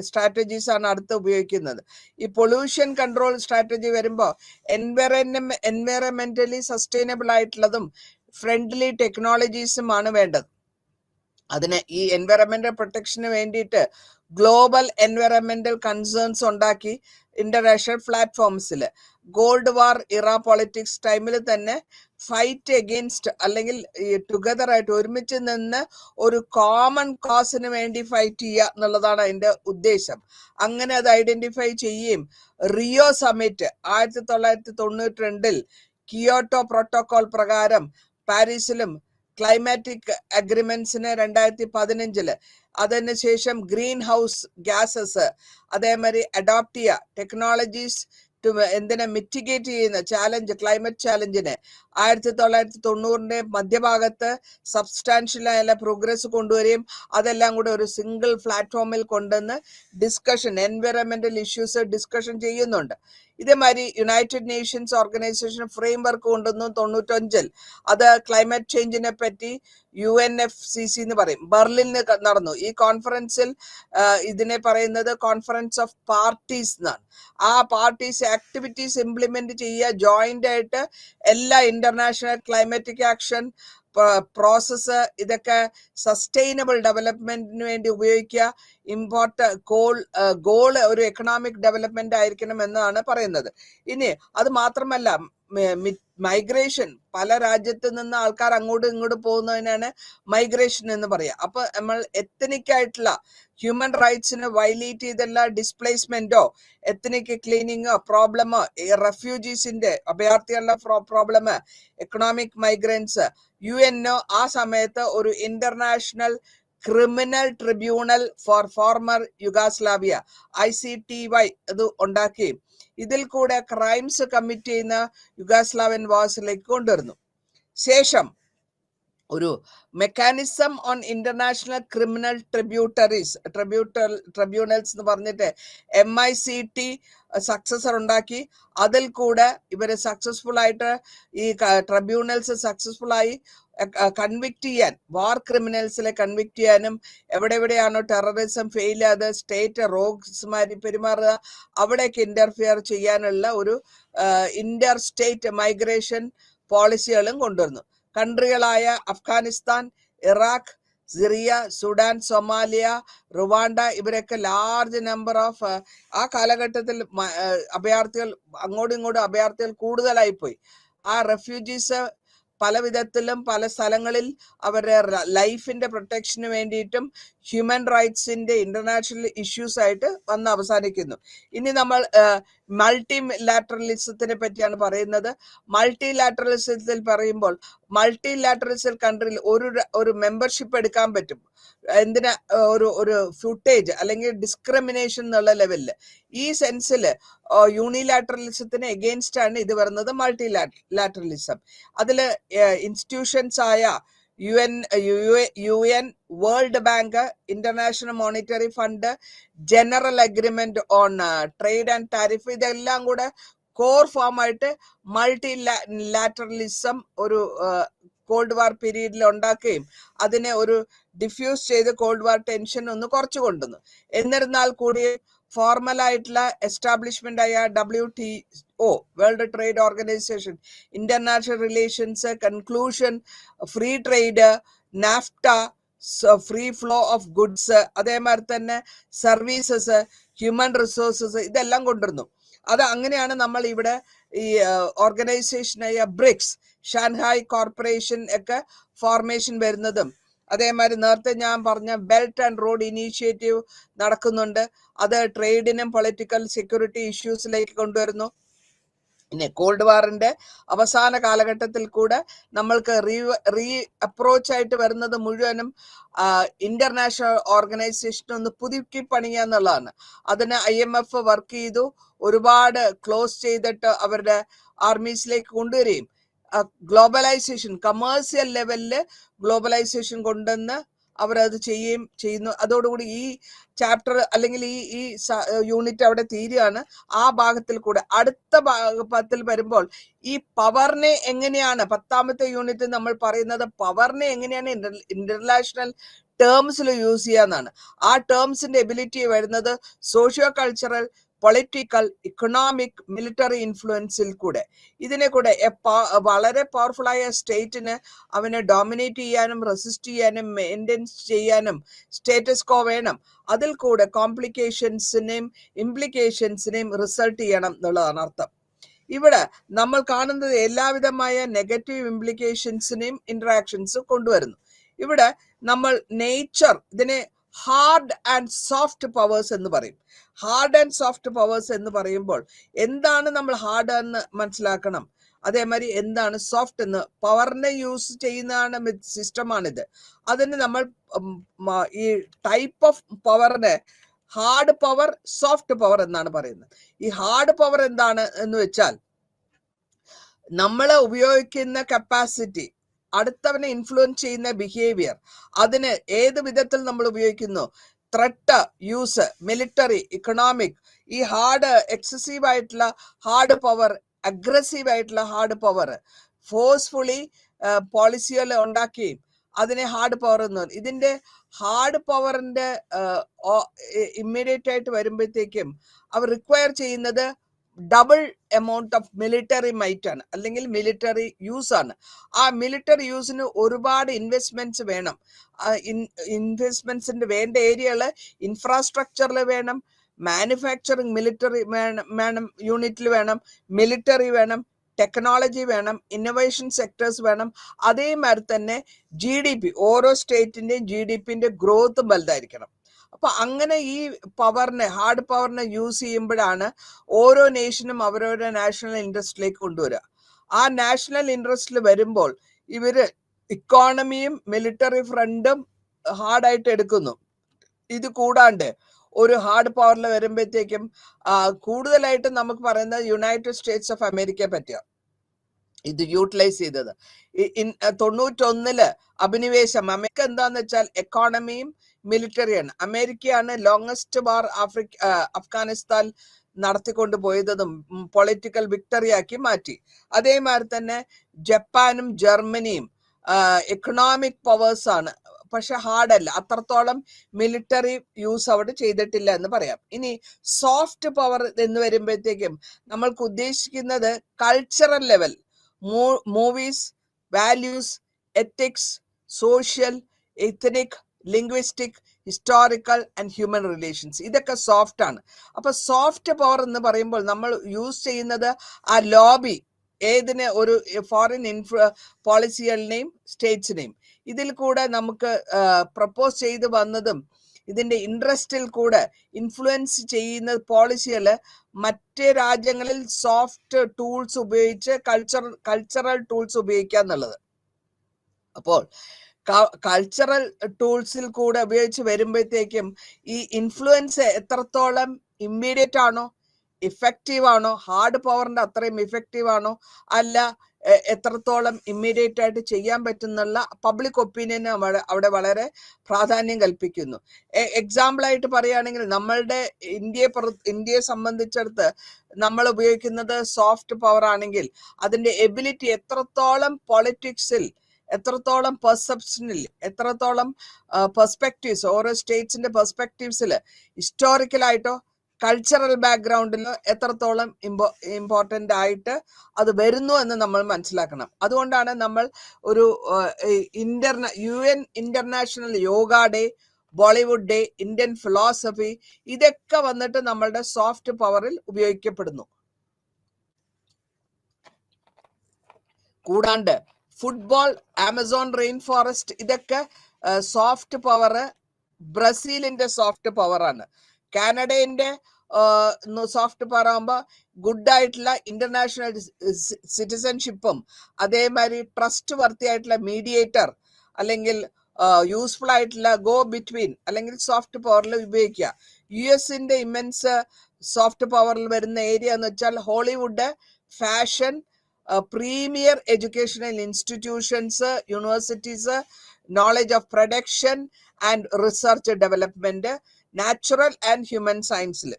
സ്ട്രാറ്റജീസ് ആണ് അടുത്ത് ഉപയോഗിക്കുന്നത്. ഈ പൊല്യൂഷൻ കൺട്രോൾ സ്ട്രാറ്റജി വരുമ്പോൾ എൻവയറമെന്റലി സസ്റ്റൈനബിൾ ആയിട്ടുള്ളതും ഫ്രണ്ട്ലി ടെക്നോളജീസുമാണ് വേണ്ടത്. അതിന് ഈ എൻവയറമെന്റൽ പ്രൊട്ടക്ഷന് വേണ്ടിയിട്ട് ഗ്ലോബൽ എൻവയറമെന്റൽ കൺസേൺസ് ഉണ്ടാക്കി ഇന്റർനാഷണൽ പ്ലാറ്റ്ഫോംസിൽ ഗോൾഡ് വാർ ഇറ പൊളിറ്റിക്സ് ടൈമിൽ തന്നെ ഫൈറ്റ് എഗെയിൻസ്റ്റ് അല്ലെങ്കിൽ ടുഗദർ ആയിട്ട് ഒരുമിച്ച് നിന്ന് ഒരു കോമൺ കോസിന് വേണ്ടി ഫൈറ്റ് ചെയ്യുക എന്നുള്ളതാണ് അതിന്റെ ഉദ്ദേശം. അങ്ങനെ അത് ഐഡന്റിഫൈ ചെയ്യുകയും റിയോ സമ്മിറ്റ് 1992 കിയോട്ടോ പ്രോട്ടോകോൾ പ്രകാരം പാരീസിലും ക്ലൈമാറ്റിക് അഗ്രിമെന്റ്സിന് 2015 അതിനുശേഷം ഗ്രീൻ ഹൗസ് ഗ്യാസസ് അതേമാതിരി അഡോപ്റ്റ് ചെയ്യുക ടെക്നോളജീസ് എന്തിനെ മിറ്റിഗേറ്റ് ചെയ്യുന്ന ചാലഞ്ച് ക്ലൈമറ്റ് ചാലഞ്ചിനെ 1990 മധ്യഭാഗത്ത് സബ്സ്റ്റാൻഷ്യലായ പ്രോഗ്രസ് കൊണ്ടുവരികയും അതെല്ലാം കൂടെ ഒരു സിംഗിൾ പ്ലാറ്റ്ഫോമിൽ കൊണ്ടുവന്ന് ഡിസ്കഷൻ എൻവയറമെന്റൽ ഇഷ്യൂസ് ഡിസ്കഷൻ ചെയ്യുന്നുണ്ട്. ഇതേമാതിരി United Nations organisation frame work കൊണ്ടുവന്നു 95. അത് ക്ലൈമറ്റ് ചേഞ്ചിനെ പറ്റി UNFCC എന്ന് പറയും, ബെർലിനിൽ നടന്നു. ഈ കോൺഫറൻസിൽ ഇതിനെ പറയുന്നത് കോൺഫറൻസ് ഓഫ് പാർട്ടീസ് എന്നാണ്. ആ പാർട്ടീസ് ആക്ടിവിറ്റീസ് ഇംപ്ലിമെന്റ് ചെയ്യുക ജോയിന്റ് ആയിട്ട് എല്ലാ ഇന്റർനാഷണൽ ക്ലൈമാറ്റിക് ആക്ഷൻ പ്രോസസ്സ് ഇതൊക്കെ സസ്റ്റൈനബിൾ ഡെവലപ്മെന്റിന് വേണ്ടി ഉപയോഗിക്കുക. ഗോൾ ഒരു എക്കണോമിക് ഡെവലപ്മെന്റ് ആയിരിക്കണം എന്നാണ് പറയുന്നത്. ഇനി അത് മാത്രമല്ല മൈഗ്രേഷൻ, പല രാജ്യത്ത് നിന്ന് ആൾക്കാർ അങ്ങോട്ടും ഇങ്ങോട്ടും പോകുന്നതിനാണ് മൈഗ്രേഷൻ എന്ന് പറയുക. അപ്പൊ നമ്മൾ എത്തനിക് ആയിട്ടുള്ള ഹ്യൂമൻ റൈറ്റ്സിന് വയലേറ്റ് ചെയ്തല്ല ഡിസ്പ്ലേസ്മെന്റോ എത്തനിക് ക്ലീനിങ്ങോ പ്രോബ്ലമോ റെഫ്യൂജീസിന്റെ അഭയാർത്ഥികളുടെ പ്രോബ്ലം എക്കണോമിക് മൈഗ്രൻസ് UNO ആ സമയത്ത് ഒരു international criminal tribunal for former Yugoslavia ICTY അത് ഉണ്ടാക്കി ഇതിൽ കൂടെ ക്രൈംസ് കമ്മിറ്റ് ചെയ്യുന്ന യുഗോസ്ലാവിയൻ വാഴ്സിലേക്ക് കൊണ്ടുവരുന്നു. ശേഷം ഒരു mechanism on international criminal tribunals എന്ന് പറഞ്ഞിട്ട് MICT സക്സസർ ഉണ്ടാക്കി. അതിൽ കൂടെ ഇവര് സക്സസ്ഫുൾ ആയിട്ട് ഈ ട്രിബ്യൂണൽസ് സക്സസ്ഫുൾ ആയി കൺവിക്ട് ചെയ്യാൻ, വാർ ക്രിമിനൽസിലെ കൺവിക്ട് ചെയ്യാനും എവിടെയാണോ ടെററിസം ഫെയിൽ ആയത് സ്റ്റേറ്റ് റോഗ്സ്മാരി പെരുമാറുക അവിടേക്ക് ഇന്റർഫിയർ ചെയ്യാനുള്ള ഒരു ഇന്റർ സ്റ്റേറ്റ് മൈഗ്രേഷൻ പോളിസികളും കൊണ്ടുവന്നു. കൺട്രികളായ Afghanistan, Iraq, Syria, Sudan, Somalia, Rwanda ഇവരൊക്കെ ലാർജ് നമ്പർ ഓഫ് ആ കാലഘട്ടത്തിൽ അഭയാർത്ഥികൾ അങ്ങോട്ടും ഇങ്ങോട്ടും അഭയാർത്ഥികൾ കൂടുതലായി പോയി. ആ റെഫ്യൂജീസ് പല വിധത്തിലും പല സ്ഥലങ്ങളിൽ അവരുടെ ലൈഫിന്റെ പ്രൊട്ടക്ഷന് വേണ്ടിയിട്ടും ഹ്യൂമൻ റൈറ്റ്സിന്റെ ഇന്റർനാഷണൽ ഇഷ്യൂസ് ആയിട്ട് വന്ന് അവസാനിക്കുന്നു. ഇനി നമ്മൾ മൾട്ടി ലാറ്ററലിസത്തിനെ പറ്റിയാണ് പറയുന്നത്. മൾട്ടി ലാറ്ററലിസത്തിൽ പറയുമ്പോൾ മൾട്ടി ലാറ്ററലിസൽ കൺട്രിയിൽ ഒരു മെമ്പർഷിപ്പ് എടുക്കാൻ പറ്റും. എന്തിനാ ഒരു ഫുട്ടേജ് അല്ലെങ്കിൽ ഡിസ്ക്രിമിനേഷൻ എന്നുള്ള ലെവലില്. ഈ സെൻസില് യൂണിലാറ്ററലിസത്തിന് എഗെയിൻസ്റ്റ് ആണ് ഇത് വരുന്നത് മൾട്ടി ലാറ്ററലിസം. അതില് ഇൻസ്റ്റിറ്റ്യൂഷൻസ് ആയ UN, world bank, international monetary fund, general agreement on trade and tariff ഇതെല്ലാം കൂടെ കോർ ഫോം ആയിട്ട് മൾട്ടി ലാറ്ററലിസം ഒരു കോൾഡ് വാർ പീരീഡിൽ ഉണ്ടാക്കുകയും അതിനെ ഒരു ഡിഫ്യൂസ് ചെയ്ത് കോൾഡ് വാർ ടെൻഷൻ ഒന്ന് കുറച്ചു കൊണ്ടുവന്നു. എന്നിരുന്നാൽ കൂടി ഫോർമൽ ആയിട്ടുള്ള എസ്റ്റാബ്ലിഷ്മെന്റ് ആയ WTO world trade organisation, international relations, conclusion, free trade, NAFTA, free flow of goods, അതേമാതിരി തന്നെ സർവീസസ്, ഹ്യൂമൻ റിസോഴ്സസ് ഇതെല്ലാം കൊണ്ടുവരുന്നു. അത് അങ്ങനെയാണ് നമ്മൾ ഇവിടെ ഈ ഓർഗനൈസേഷനായ ബ്രിക്സ്, ഷാൻഹായ് കോർപ്പറേഷൻ ഒക്കെ ഫോർമേഷൻ വരുന്നതും. അതേമാതിരി നേരത്തെ ഞാൻ പറഞ്ഞ ബെൽറ്റ് ആൻഡ് റോഡ് ഇനീഷ്യേറ്റീവ് നടക്കുന്നുണ്ട്. അത് ട്രേഡിനും പൊളിറ്റിക്കൽ സെക്യൂരിറ്റി ഇഷ്യൂസിലേക്ക് കൊണ്ടുവരുന്നു. പിന്നെ കോൾഡ് വാറിന്റെ അവസാന കാലഘട്ടത്തിൽ കൂടെ നമ്മൾക്ക് റീ അപ്രോച്ച് ആയിട്ട് വരുന്നത് മുഴുവനും ഇന്റർനാഷണൽ ഓർഗനൈസേഷൻ ഒന്ന് പുതുക്കി പണിയുക എന്നുള്ളതാണ്. അതിന് IMF വർക്ക് ചെയ്തു, ഒരുപാട് ക്ലോസ് ചെയ്തിട്ട് അവരുടെ ആർമീസിലേക്ക് കൊണ്ടുവരികയും ഗ്ലോബലൈസേഷൻ കമേഴ്സ്യൽ ലെവലില് ഗ്ലോബലൈസേഷൻ കൊണ്ടുവന്ന് അവരത് ചെയ്യുന്നു. അതോടുകൂടി ഈ ചാപ്റ്റർ അല്ലെങ്കിൽ ഈ യൂണിറ്റ് അവിടെ തീരുകയാണ്. ആ ഭാഗത്തിൽ കൂടെ അടുത്ത ഭാഗത്തിൽ വരുമ്പോൾ ഈ പവറിനെ എങ്ങനെയാണ് 10ാമത്തെ യൂണിറ്റ് നമ്മൾ പറയുന്നത് പവറിനെ എങ്ങനെയാണ് ഇന്റർനാഷണൽ ടേംസിൽ യൂസ് ചെയ്യാന്നാണ്. ആ ടേംസിന്റെ എബിലിറ്റി വരുന്നത് socio cultural, political, economic, military ഇൻഫ്ലുവൻസിൽ കൂടെ. ഇതിനെ കൂടെ വളരെ പവർഫുൾ ആയ സ്റ്റേറ്റിന് അവനെ ഡോമിനേറ്റ് ചെയ്യാനും റെസിസ്റ്റ് ചെയ്യാനും മെയിൻറ്റെയിൻ ചെയ്യാനും സ്റ്റേറ്റസ് കോ വേണം. അതിൽ കൂടെ കോംപ്ലിക്കേഷൻസിനെയും ഇംപ്ലിക്കേഷൻസിനെയും റിസൾട്ട് ചെയ്യണം എന്നുള്ളതാണ് അർത്ഥം. ഇവിടെ നമ്മൾ കാണുന്നത് എല്ലാവിധമായ നെഗറ്റീവ് ഇംപ്ലിക്കേഷൻസിനെയും ഇന്ററാക്ഷൻസും കൊണ്ടുവരുന്നു. ഇവിടെ നമ്മൾ നേച്ചർ, ഇതിനെ ഹാർഡ് ആൻഡ് സോഫ്റ്റ് പവേഴ്സ് എന്ന് പറയും. ഹാർഡ് ആൻഡ് സോഫ്റ്റ് പവേഴ്സ് എന്ന് പറയുമ്പോൾ എന്താണ് നമ്മൾ ഹാർഡ് എന്ന് മനസ്സിലാക്കണം, അതേമാതിരി എന്താണ് സോഫ്റ്റ് എന്ന്. പവറിനെ യൂസ് ചെയ്യുന്നതാണ് സിസ്റ്റമാണിത്. അതിന് നമ്മൾ ഈ ടൈപ്പ് ഓഫ് പവറിനെ ഹാർഡ് പവർ, സോഫ്റ്റ് പവർ എന്നാണ് പറയുന്നത്. ഈ ഹാർഡ് പവർ എന്താണ് എന്ന് വെച്ചാൽ നമ്മൾ ഉപയോഗിക്കുന്ന കപ്പാസിറ്റി, അടുത്തവനെ ഇൻഫ്ലുവൻസ് ചെയ്യുന്ന ബിഹേവിയർ, അതിന് ഏത് വിധത്തിൽ നമ്മൾ ഉപയോഗിക്കുന്നു, ത്രെട്ട് യൂസ്, മിലിറ്ററി, ഇക്കണോമിക്, ഈ ഹാർഡ് എക്സസീവ് ആയിട്ടുള്ള ഹാർഡ് പവർ, അഗ്രസീവ് ആയിട്ടുള്ള ഹാർഡ് പവർ, ഫോഴ്സ്ഫുള്ളി പോളിസികൾ ഉണ്ടാക്കുകയും അതിനെ ഹാർഡ് പവർ എന്ന് പറയും. ഇതിന്റെ ഹാർഡ് പവറിന്റെ ഇമ്മീഡിയറ്റ് ആയിട്ട് വരുമ്പോഴത്തേക്കും അവർ റിക്വയർ ചെയ്യുന്നത് double amount of military might ആണ്, അല്ലെങ്കിൽ മിലിറ്ററി യൂസ് ആണ്. ആ മിലിറ്ററി യൂസിന് ഒരുപാട് ഇൻവെസ്റ്റ്മെന്റ്സ് വേണം. ഇൻവെസ്റ്റ്മെന്റ്സിന്റെ വേണ്ട ഏരിയകള് ഇൻഫ്രാസ്ട്രക്ചറിൽ വേണം, മാനുഫാക്ചറിങ് മിലിറ്ററി വേണം, യൂണിറ്റിൽ വേണം, മിലിറ്ററി വേണം, ടെക്നോളജി വേണം, ഇന്നോവേഷൻ സെക്ടേഴ്സ് വേണം. അതേമാതിരി തന്നെ GDP, ഓരോ സ്റ്റേറ്റിന്റെയും GDPന്റെ ഗ്രോത്തും വലുതായിരിക്കണം. അപ്പൊ അങ്ങനെ ഈ പവറിനെ, ഹാർഡ് പവറിനെ യൂസ് ചെയ്യുമ്പോഴാണ് ഓരോ നേഷനും അവരവരുടെ നാഷണൽ ഇൻട്രസ്റ്റിലേക്ക് കൊണ്ടുവരിക. ആ നാഷണൽ ഇൻട്രസ്റ്റിൽ വരുമ്പോൾ ഇവര് ഇക്കോണമിയും മിലിറ്ററി ഫ്രണ്ടും ഹാർഡായിട്ട് എടുക്കുന്നു. ഇത് കൂടാണ്ട് ഒരു ഹാർഡ് പവറിൽ വരുമ്പോഴത്തേക്കും കൂടുതലായിട്ടും നമുക്ക് പറയുന്നത് യുണൈറ്റഡ് സ്റ്റേറ്റ്സ് ഓഫ് അമേരിക്കയെ പറ്റിയാണ് ഇത് യൂട്ടിലൈസ് ചെയ്തത്. 91 അഭിനിവേശം അമേരിക്ക എന്താന്ന് വെച്ചാൽ എക്കോണമിയും മിലിറ്ററിയാണ്. അമേരിക്കയാണ് ലോങ്സ്റ്റ് വാർ അഫ്ഗാനിസ്ഥാൻ നടത്തിക്കൊണ്ട് പോയതും പൊളിറ്റിക്കൽ വിക്ടറി ആക്കി മാറ്റി. അതേമാതിരി തന്നെ ജപ്പാനും ജർമ്മനിയും എക്കണോമിക് പവേഴ്സ് ആണ്, പക്ഷെ ഹാർഡ് അല്ല, അത്രത്തോളം മിലിറ്ററി യൂസ് അവിടെ ചെയ്തിട്ടില്ല എന്ന് പറയാം. ഇനി സോഫ്റ്റ് പവർ എന്ന് വരുമ്പോഴത്തേക്കും നമ്മൾക്ക് ഉദ്ദേശിക്കുന്നത് cultural level, movies, values, ethics, social, ethnic, linguistic, historical and human relations, ഇതൊക്കെ സോഫ്റ്റ് ആണ്. അപ്പൊ സോഫ്റ്റ് പവർ എന്ന് പറയുമ്പോൾ നമ്മൾ യൂസ് ചെയ്യുന്നത് ആ ലോബി, ഏതിനെ, ഒരു ഫോറിൻ പോളിസികളിനെയും സ്റ്റേറ്റ്സിനെയും. ഇതിൽ കൂടെ നമുക്ക് പ്രപ്പോസ് ചെയ്ത് വന്നതും ഇതിന്റെ ഇൻട്രസ്റ്റിൽ കൂടെ ഇൻഫ്ലുവൻസ് ചെയ്യുന്ന പോളിസികൾ മറ്റ് രാജ്യങ്ങളിൽ സോഫ്റ്റ് ടൂൾസ് ഉപയോഗിച്ച് കൾച്ചറൽ ടൂൾസ് ഉപയോഗിക്കുക എന്നുള്ളത്. അപ്പോൾ കൾച്ചറൽ ടൂൾസിൽ കൂടെ ഉപയോഗിച്ച് വരുമ്പോഴത്തേക്കും ഈ ഇൻഫ്ലുവൻസ് എത്രത്തോളം ഇമ്മീഡിയറ്റ് ആണോ, ഇഫക്റ്റീവ് ആണോ, ഹാർഡ് പവറിന്റെ അത്രയും ഇഫക്റ്റീവ് ആണോ, അല്ല എത്രത്തോളം ഇമ്മീഡിയറ്റ് ആയിട്ട് ചെയ്യാൻ പറ്റുന്നുള്ള പബ്ലിക് ഒപ്പീനിയന് അവിടെ വളരെ പ്രാധാന്യം കൽപ്പിക്കുന്നു. എക്സാമ്പിൾ ആയിട്ട് പറയുകയാണെങ്കിൽ നമ്മളുടെ ഇന്ത്യയെ സംബന്ധിച്ചിടത്ത് നമ്മൾ ഉപയോഗിക്കുന്നത് സോഫ്റ്റ് പവർ ആണെങ്കിൽ അതിന്റെ എബിലിറ്റി എത്രത്തോളം പൊളിറ്റിക്സിൽ, എത്രത്തോളം പെർസെപ്ഷനിൽ, എത്രത്തോളം പെർസ്പെക്റ്റീവ്സ്, ഓരോ സ്റ്റേറ്റ്സിന്റെ പെർസ്പെക്റ്റീവ്സിൽ, ഹിസ്റ്റോറിക്കലായിട്ടോ കൾച്ചറൽ ബാക്ക്ഗ്രൗണ്ടിലോ എത്രത്തോളം ഇമ്പോർട്ടൻ്റ് ആയിട്ട് അത് വരുന്നു എന്ന് നമ്മൾ മനസ്സിലാക്കണം. അതുകൊണ്ടാണ് നമ്മൾ ഒരു UN international yoga day, Bollywood day, Indian philosophy, ഇതൊക്കെ വന്നിട്ട് നമ്മളുടെ സോഫ്റ്റ് പവറിൽ ഉപയോഗിക്കപ്പെടുന്നു. കൂടാണ്ട് ഫുട്ബോൾ, ആമസോൺ റെയിൻ ഫോറസ്റ്റ്, ഇതൊക്കെ സോഫ്റ്റ് പവർ ബ്രസീലിന്റെ സോഫ്റ്റ് പവർ ആണ്. കാനഡയുടെ സോഫ്റ്റ് പവർ ആകുമ്പോൾ ഗുഡ് ആയിട്ടുള്ള ഇന്റർനാഷണൽ സിറ്റിസൺഷിപ്പും അതേമാതിരി ട്രസ്റ്റ് വർത്തി ആയിട്ടുള്ള മീഡിയേറ്റർ അല്ലെങ്കിൽ യൂസ്ഫുൾ ആയിട്ടുള്ള ഗോ ബിറ്റ്വീൻ അല്ലെങ്കിൽ സോഫ്റ്റ് പവറിൽ ഉപയോഗിക്കുക. US ഇമ്മൻസ് സോഫ്റ്റ് പവറിൽ വരുന്ന ഏരിയ എന്ന് വെച്ചാൽ Hollywood, fashion, premier educational institutions, universities, knowledge of production and research development, natural and human സയൻസിൽ.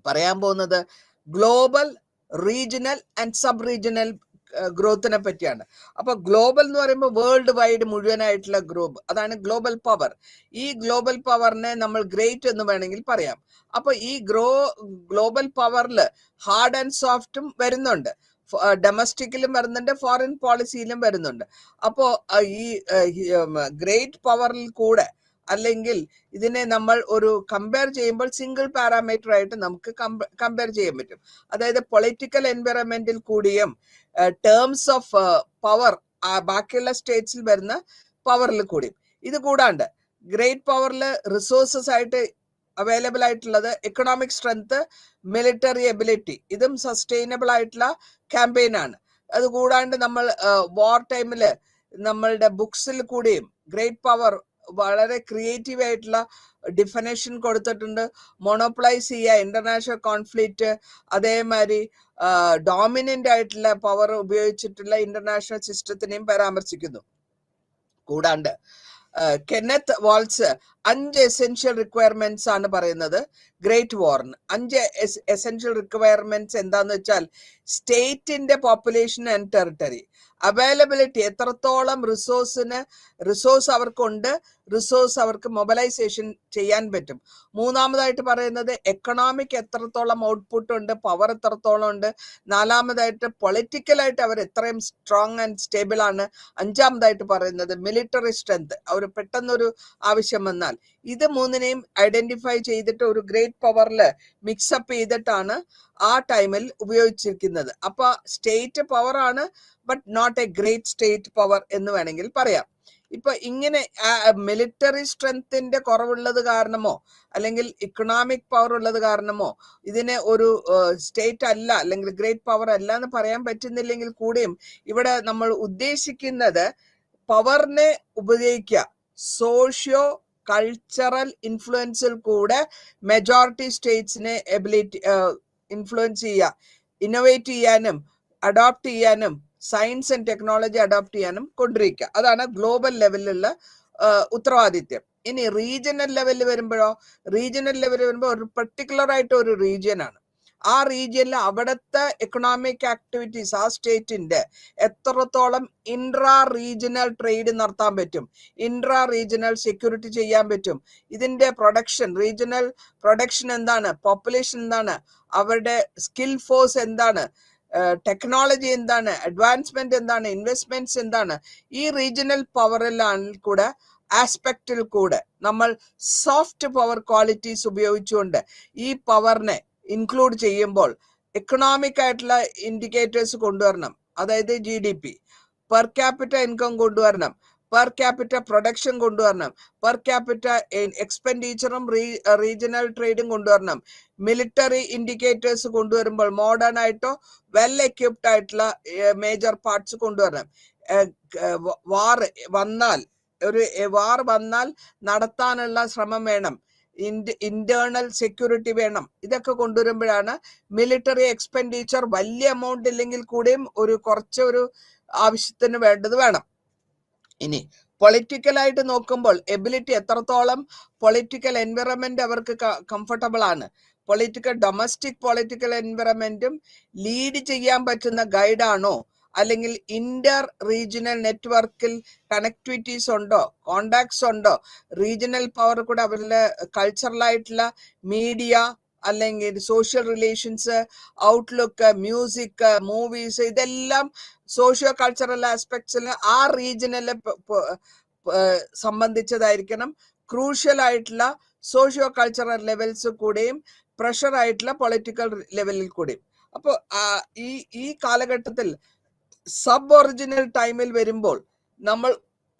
പറയാൻ പോകുന്നത് global, regional and sub regional ഗ്രോത്തിനെ പറ്റിയാണ്. അപ്പൊ ഗ്ലോബൽ എന്ന് പറയുമ്പോൾ വേൾഡ് വൈഡ് മുഴുവനായിട്ടുള്ള അതാണ് ഗ്ലോബൽ പവർ. ഈ ഗ്ലോബൽ പവറിനെ നമ്മൾ ഗ്രേറ്റ് എന്ന് വേണമെങ്കിൽ പറയാം. അപ്പൊ ഈ ഗ്ലോബൽ പവറിൽ ഹാർഡ് ആൻഡ് സോഫ്റ്റും വരുന്നുണ്ട്, ഡൊമസ്റ്റിക്കിലും വരുന്നുണ്ട്, ഫോറിൻ പോളിസിയിലും വരുന്നുണ്ട്. അപ്പോ ഈ ഗ്രേറ്റ് പവറിൽ കൂടെ അല്ലെങ്കിൽ ഇതിനെ നമ്മൾ ഒരു കമ്പയർ ചെയ്യുമ്പോൾ സിംഗിൾ പാരാമീറ്റർ ആയിട്ട് നമുക്ക് കമ്പയർ ചെയ്യാൻ പറ്റും. അതായത് പൊളിറ്റിക്കൽ എൻവയറമെന്റിൽ കൂടിയും ടേംസ് ഓഫ് പവർ ബാക്കിയുള്ള സ്റ്റേറ്റ്സിൽ വരുന്ന പവറിൽ കൂടിയും. ഇത് കൂടാണ്ട് ഗ്രേറ്റ് പവറിൽ റിസോഴ്സസ് ആയിട്ട് അവൈലബിൾ ആയിട്ടുള്ളത് എക്കണോമിക് സ്ട്രെങ്ത്, മിലിറ്ററി എബിലിറ്റി, ഇതും സസ്റ്റൈനബിൾ ആയിട്ടുള്ള ക്യാമ്പയിൻ ആണ്. അത് കൂടാണ്ട് നമ്മൾ വാർ ടൈമില് നമ്മളുടെ ബുക്സിൽ കൂടിയും ഗ്രേറ്റ് പവർ വളരെ ക്രിയേറ്റീവ് ആയിട്ടുള്ള ഡിഫിനേഷൻ കൊടുത്തിട്ടുണ്ട്. മോണോപ്ലൈസ് ചെയ്യുക, ഇന്റർനാഷണൽ കോൺഫ്ലിക്റ്റ്, അതേമാതിരി ഡോമിനന്റ് ആയിട്ടുള്ള പവർ ഉപയോഗിച്ചിട്ടുള്ള ഇന്റർനാഷണൽ സിസ്റ്റത്തിനെയും പരാമർശിക്കുന്നു. കൂടാണ്ട് കെന്നത്ത് വാൾസ് 5 എസെൻഷ്യൽ റിക്വയർമെന്റ്സ് ആണ് പറയുന്നത് ഗ്രേറ്റ് വാറിന്. 5 എസെൻഷ്യൽ റിക്വയർമെന്റ്സ് എന്താന്ന് വെച്ചാൽ സ്റ്റേറ്റിന്റെ പോപ്പുലേഷൻ ആൻഡ് ടെറിട്ടറി, അവൈലബിലിറ്റി, എത്രത്തോളം റിസോഴ്സ് അവർക്കുണ്ട്, റിസോഴ്സ് അവർക്ക് മൊബിലൈസേഷൻ ചെയ്യാൻ പറ്റും. മൂന്നാമതായിട്ട് പറയുന്നത് എക്കണോമിക് എത്രത്തോളം ഔട്ട്പുട്ട് ഉണ്ട്, പവർ എത്രത്തോളം ഉണ്ട്. നാലാമതായിട്ട് പൊളിറ്റിക്കലായിട്ട് അവർ എത്രയും സ്ട്രോങ് ആൻഡ് സ്റ്റേബിൾ ആണ്. അഞ്ചാമതായിട്ട് പറയുന്നത് മിലിറ്ററി സ്ട്രെങ്ത്, അവർ പെട്ടെന്നൊരു ആവശ്യം വന്നാൽ. ഇത് മൂന്നിനെയും ഐഡന്റിഫൈ ചെയ്തിട്ട് ഒരു ഗ്രേറ്റ് പവറിൽ മിക്സപ്പ് ചെയ്തിട്ടാണ് ആ ടൈമിൽ ഉപയോഗിച്ചിരിക്കുന്നത്. അപ്പൊ സ്റ്റേറ്റ് പവർ ആണ്, but not a great state power എന്ന് വേണമെങ്കിൽ പറയാം. ഇപ്പൊ ഇങ്ങനെ മിലിറ്ററി സ്ട്രെങ്ത്തിന്റെ കുറവുള്ളത് കാരണമോ അല്ലെങ്കിൽ ഇക്കണോമിക് പവർ ഉള്ളത് കാരണമോ ഇതിനെ ഒരു സ്റ്റേറ്റ് അല്ല അല്ലെങ്കിൽ ഗ്രേറ്റ് പവർ അല്ല എന്ന് പറയാൻ പറ്റുന്നില്ലെങ്കിൽ കൂടിയും ഇവിടെ നമ്മൾ ഉദ്ദേശിക്കുന്നത് പവറിനെ ഉപയോഗിക്കുക സോഷ്യോ കൾച്ചറൽ ഇൻഫ്ലുവൻസിൽ കൂടെ മെജോറിറ്റി സ്റ്റേറ്റ്സിനെ ഇൻഫ്ലുവൻസ് ചെയ്യുക, ഇന്നോവേറ്റ് ചെയ്യാനും അഡോപ്റ്റ് ചെയ്യാനും സയൻസ് ആൻഡ് ടെക്നോളജി അഡോപ്റ്റ് ചെയ്യാനും കൊണ്ടിരിക്കുക. അതാണ് ഗ്ലോബൽ ലെവലിലുള്ള ഉത്തരവാദിത്യം. ഇനി റീജിയണൽ ലെവലിൽ വരുമ്പോഴോ, റീജിയണൽ ലെവലിൽ വരുമ്പോൾ ഒരു പെർട്ടിക്കുലർ ആയിട്ട് ഒരു റീജിയൻ ആണ്. ആ റീജിയനിൽ അവിടുത്തെ എക്കണോമിക് ആക്ടിവിറ്റീസ് ആ സ്റ്റേറ്റിന്റെ എത്രത്തോളം ഇൻട്രാ റീജിയണൽ ട്രേഡ് നടത്താൻ പറ്റും, ഇൻട്രാ റീജിയണൽ സെക്യൂരിറ്റി ചെയ്യാൻ പറ്റും, ഇതിന്റെ പ്രൊഡക്ഷൻ, റീജിയണൽ പ്രൊഡക്ഷൻ എന്താണ്, പോപ്പുലേഷൻ എന്താണ്, അവരുടെ സ്കിൽ ഫോഴ്സ് എന്താണ്, ടെക്നോളജി എന്താണ്, അഡ്വാൻസ്മെന്റ് എന്താണ്, ഇൻവെസ്റ്റ്മെന്റ്സ് എന്താണ്, ഈ റീജിയണൽ പവറിലാണ് കൂടെ ആസ്പെക്റ്റിൽ കൂടെ നമ്മൾ സോഫ്റ്റ് പവർ ക്വാളിറ്റീസ് ഉപയോഗിച്ചുകൊണ്ട് ഈ പവറിനെ ഇൻക്ലൂഡ് ചെയ്യുമ്പോൾ എക്കണോമിക് ആയിട്ടുള്ള ഇൻഡിക്കേറ്റേഴ്സ് കൊണ്ടുവരണം. അതായത് GDP, പെർ ക്യാപിറ്റ ഇൻകം കൊണ്ടുവരണം, പെർ ക്യാപിറ്റ പ്രൊഡക്ഷൻ കൊണ്ടുവരണം, പെർ ക്യാപിറ്റ എക്സ്പെൻഡിച്ചറും റീജിയണൽ ട്രേഡും കൊണ്ടുവരണം, മിലിറ്ററി ഇൻഡിക്കേറ്റേഴ്സ് കൊണ്ടുവരുമ്പോൾ മോഡേൺ ആയിട്ടോ വെൽ എക്യുപ്ഡ് ആയിട്ടുള്ള മേജർ പാർട്സ് കൊണ്ടുവരണം. വാർ വന്നാൽ നടത്താനുള്ള ശ്രമം വേണം, ഇന്റേണൽ സെക്യൂരിറ്റി വേണം. ഇതൊക്കെ കൊണ്ടുവരുമ്പോഴാണ് മിലിറ്ററി എക്സ്പെൻഡിച്ചർ വലിയ എമൗണ്ട് ഇല്ലെങ്കിൽ കൂടിയും കുറച്ചൊരു ആവശ്യത്തിന് വേണ്ടത് വേണം. ഇനി പൊളിറ്റിക്കലായിട്ട് നോക്കുമ്പോൾ എബിലിറ്റി, എത്രത്തോളം പൊളിറ്റിക്കൽ എൻവയറമെന്റ് അവർക്ക് കംഫർട്ടബിൾ ആണ്, ഡൊമസ്റ്റിക് പൊളിറ്റിക്കൽ എൻവയറമെന്റും ലീഡ് ചെയ്യാൻ പറ്റുന്ന ഗൈഡാണോ, അല്ലെങ്കിൽ ഇന്റർ റീജിയണൽ നെറ്റ്വർക്കിൽ കണക്ടിവിറ്റീസ് ഉണ്ടോ, കോണ്ടാക്ട്സ് ഉണ്ടോ, റീജിയണൽ പവർ കൂടെ അവരുടെ കൾച്ചറലായിട്ടുള്ള മീഡിയ അല്ലെങ്കിൽ social relations, outlook, music, movies, ഇതെല്ലാം സോഷ്യോ കൾച്ചറൽ ആസ്പെക്ട്സിൽ ആ റീജിയണലെ സംബന്ധിച്ചതായിരിക്കണം. ക്രൂഷ്യൽ ആയിട്ടുള്ള സോഷ്യോ കൾച്ചറൽ ലെവൽസ് കൂടെയും പ്രഷർ ആയിട്ടുള്ള പൊളിറ്റിക്കൽ ലെവലിൽ കൂടെയും. അപ്പോൾ ഈ കാലഘട്ടത്തിൽ സബ് ഒറിജിനൽ ടൈമിൽ വരുമ്പോൾ നമ്മൾ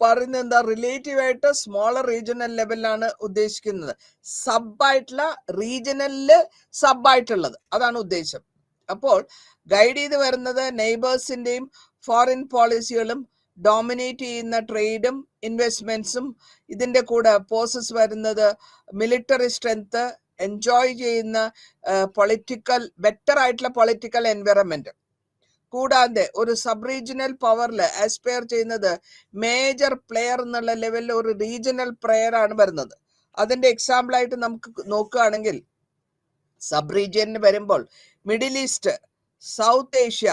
പറയുന്നത് എന്താ, റിലേറ്റീവ് ആയിട്ട് സ്മോളർ റീജിയണൽ ലെവലിലാണ് ഉദ്ദേശിക്കുന്നത്. സബായിട്ടുള്ള റീജിയണലില് സബായിട്ടുള്ളത്, അതാണ് ഉദ്ദേശം. അപ്പോൾ ഗൈഡ് ചെയ്ത് വരുന്നത് നെയ്ബേഴ്സിന്റെയും ഫോറിൻ പോളിസികളും ഡോമിനേറ്റ് ചെയ്യുന്ന ട്രേഡും ഇൻവെസ്റ്റ്മെന്റ്സും, ഇതിന്റെ കൂടെ പോസസ് വരുന്നത് മിലിറ്ററി സ്ട്രെങ്ത്, എൻജോയ് ചെയ്യുന്ന ബെറ്റർ ആയിട്ടുള്ള പൊളിറ്റിക്കൽ എൻവയറമെന്റ്. കൂടാതെ ഒരു സബ് റീജിയണൽ പവറിൽ ആസ്പയർ ചെയ്യുന്നത് മേജർ പ്ലെയർ എന്നുള്ള ലെവലിൽ ഒരു റീജിയണൽ പ്ലെയർ ആണ് വരുന്നത്. അതിന്റെ എക്സാമ്പിൾ ആയിട്ട് നമുക്ക് നോക്കുകയാണെങ്കിൽ സബ് റീജിയനിൽ വരുമ്പോൾ middle east, south Asia,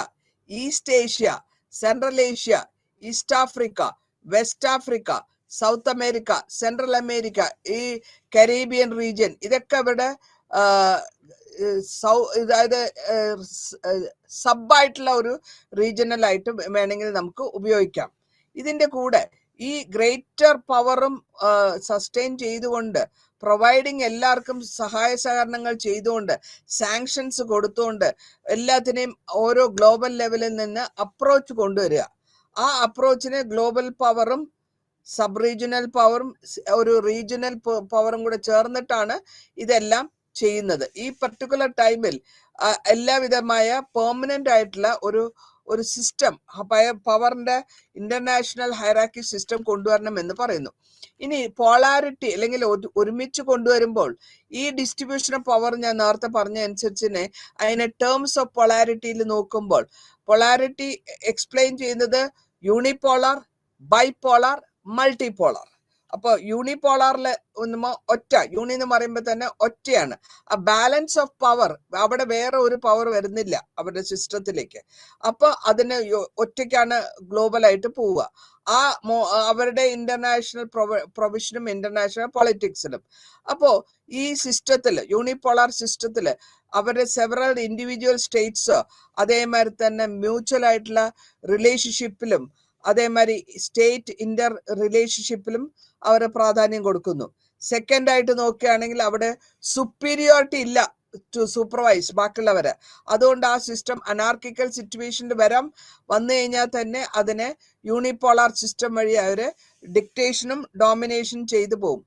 east Asia, central Asia, east Africa, west Africa, south America, central America, ഈ കരീബിയൻ റീജിയൻ, ഇതൊക്കെ ഇവിടെ അതായത് സബായിട്ടുള്ള ഒരു റീജിയണൽ ആയിട്ട് വേണമെങ്കിൽ നമുക്ക് ഉപയോഗിക്കാം. ഇതിന്റെ കൂടെ ഈ ഗ്രേറ്റർ പവറും സസ്റ്റെയിൻ ചെയ്തുകൊണ്ട്, പ്രൊവൈഡിങ് എല്ലാവർക്കും സഹായ സഹകരണങ്ങൾ ചെയ്തുകൊണ്ട്, സാങ്ഷൻസ് കൊടുത്തുകൊണ്ട്, എല്ലാത്തിനെയും ഓരോ ഗ്ലോബൽ ലെവലിൽ നിന്ന് അപ്രോച്ച് കൊണ്ടുവരിക. ആ അപ്രോച്ചിന് ഗ്ലോബൽ പവറും സബ് റീജിയണൽ പവറും ഒരു റീജിയണൽ പവറും കൂടെ ചേർന്നിട്ടാണ് ഇതെല്ലാം ചെയ്യുന്നത്. ഈ പർട്ടിക്കുലർ ടൈമിൽ എല്ലാവിധമായ പെർമനന്റ് ആയിട്ടുള്ള ഒരു സിസ്റ്റം, പവറിന്റെ ഇന്റർനാഷണൽ ഹൈറാർക്കി സിസ്റ്റം കൊണ്ടുവരണം എന്ന് പറയുന്നു. ഇനി പോളാരിറ്റി അല്ലെങ്കിൽ ഒരുമിച്ച് കൊണ്ടുവരുമ്പോൾ ഈ ഡിസ്ട്രിബ്യൂഷൻ ഓഫ് പവർ ഞാൻ നേരത്തെ പറഞ്ഞ അനുസരിച്ച് അതിനെ ടേംസ് ഓഫ് പൊളാരിറ്റിയിൽ നോക്കുമ്പോൾ പൊളാരിറ്റി എക്സ്പ്ലെയിൻ ചെയ്യുന്നത് യൂണിപോളാർ, ബൈപോളാർ, മൾട്ടിപോളാർ. അപ്പൊ യൂണിപോളാറിൽ ഒറ്റ, യൂണി എന്ന് പറയുമ്പോൾ തന്നെ ഒറ്റയാണ്. ആ ബാലൻസ് ഓഫ് പവർ, അവിടെ വേറെ ഒരു പവർ വരുന്നില്ല അവരുടെ സിസ്റ്റത്തിലേക്ക്. അപ്പൊ അതിന് ഒറ്റയ്ക്കാണ് ഗ്ലോബലായിട്ട് പോവുക. ആ അവരുടെ ഇന്റർനാഷണൽ പ്രൊവിഷനും ഇന്റർനാഷണൽ പൊളിറ്റിക്സിലും. അപ്പോ ഈ സിസ്റ്റത്തിൽ, യൂണിപോളാർ സിസ്റ്റത്തിൽ അവരുടെ സെവറൽ ഇൻഡിവിജ്വൽ സ്റ്റേറ്റ്സ് അതേമാതിരി തന്നെ മ്യൂച്വൽ ആയിട്ടുള്ള റിലേഷൻഷിപ്പിലും അതേമാതിരി സ്റ്റേറ്റ് ഇന്റർ റിലേഷൻഷിപ്പിലും അവർ പ്രാധാന്യം കൊടുക്കുന്നു. സെക്കൻഡ് ആയിട്ട് നോക്കുകയാണെങ്കിൽ അവിടെ സുപ്പീരിയോറിറ്റി ഇല്ല ടു സൂപ്പർവൈസ് ബാക്കിയുള്ളവരെ. അതുകൊണ്ട് ആ സിസ്റ്റം അനാർക്കിക്കൽ സിറ്റുവേഷനിൽ വന്നു കഴിഞ്ഞാൽ തന്നെ അതിനെ യൂണിപോളാർ സിസ്റ്റം വഴി അവര് ഡിക്റ്റേഷനും ഡോമിനേഷനും ചെയ്തു പോകും.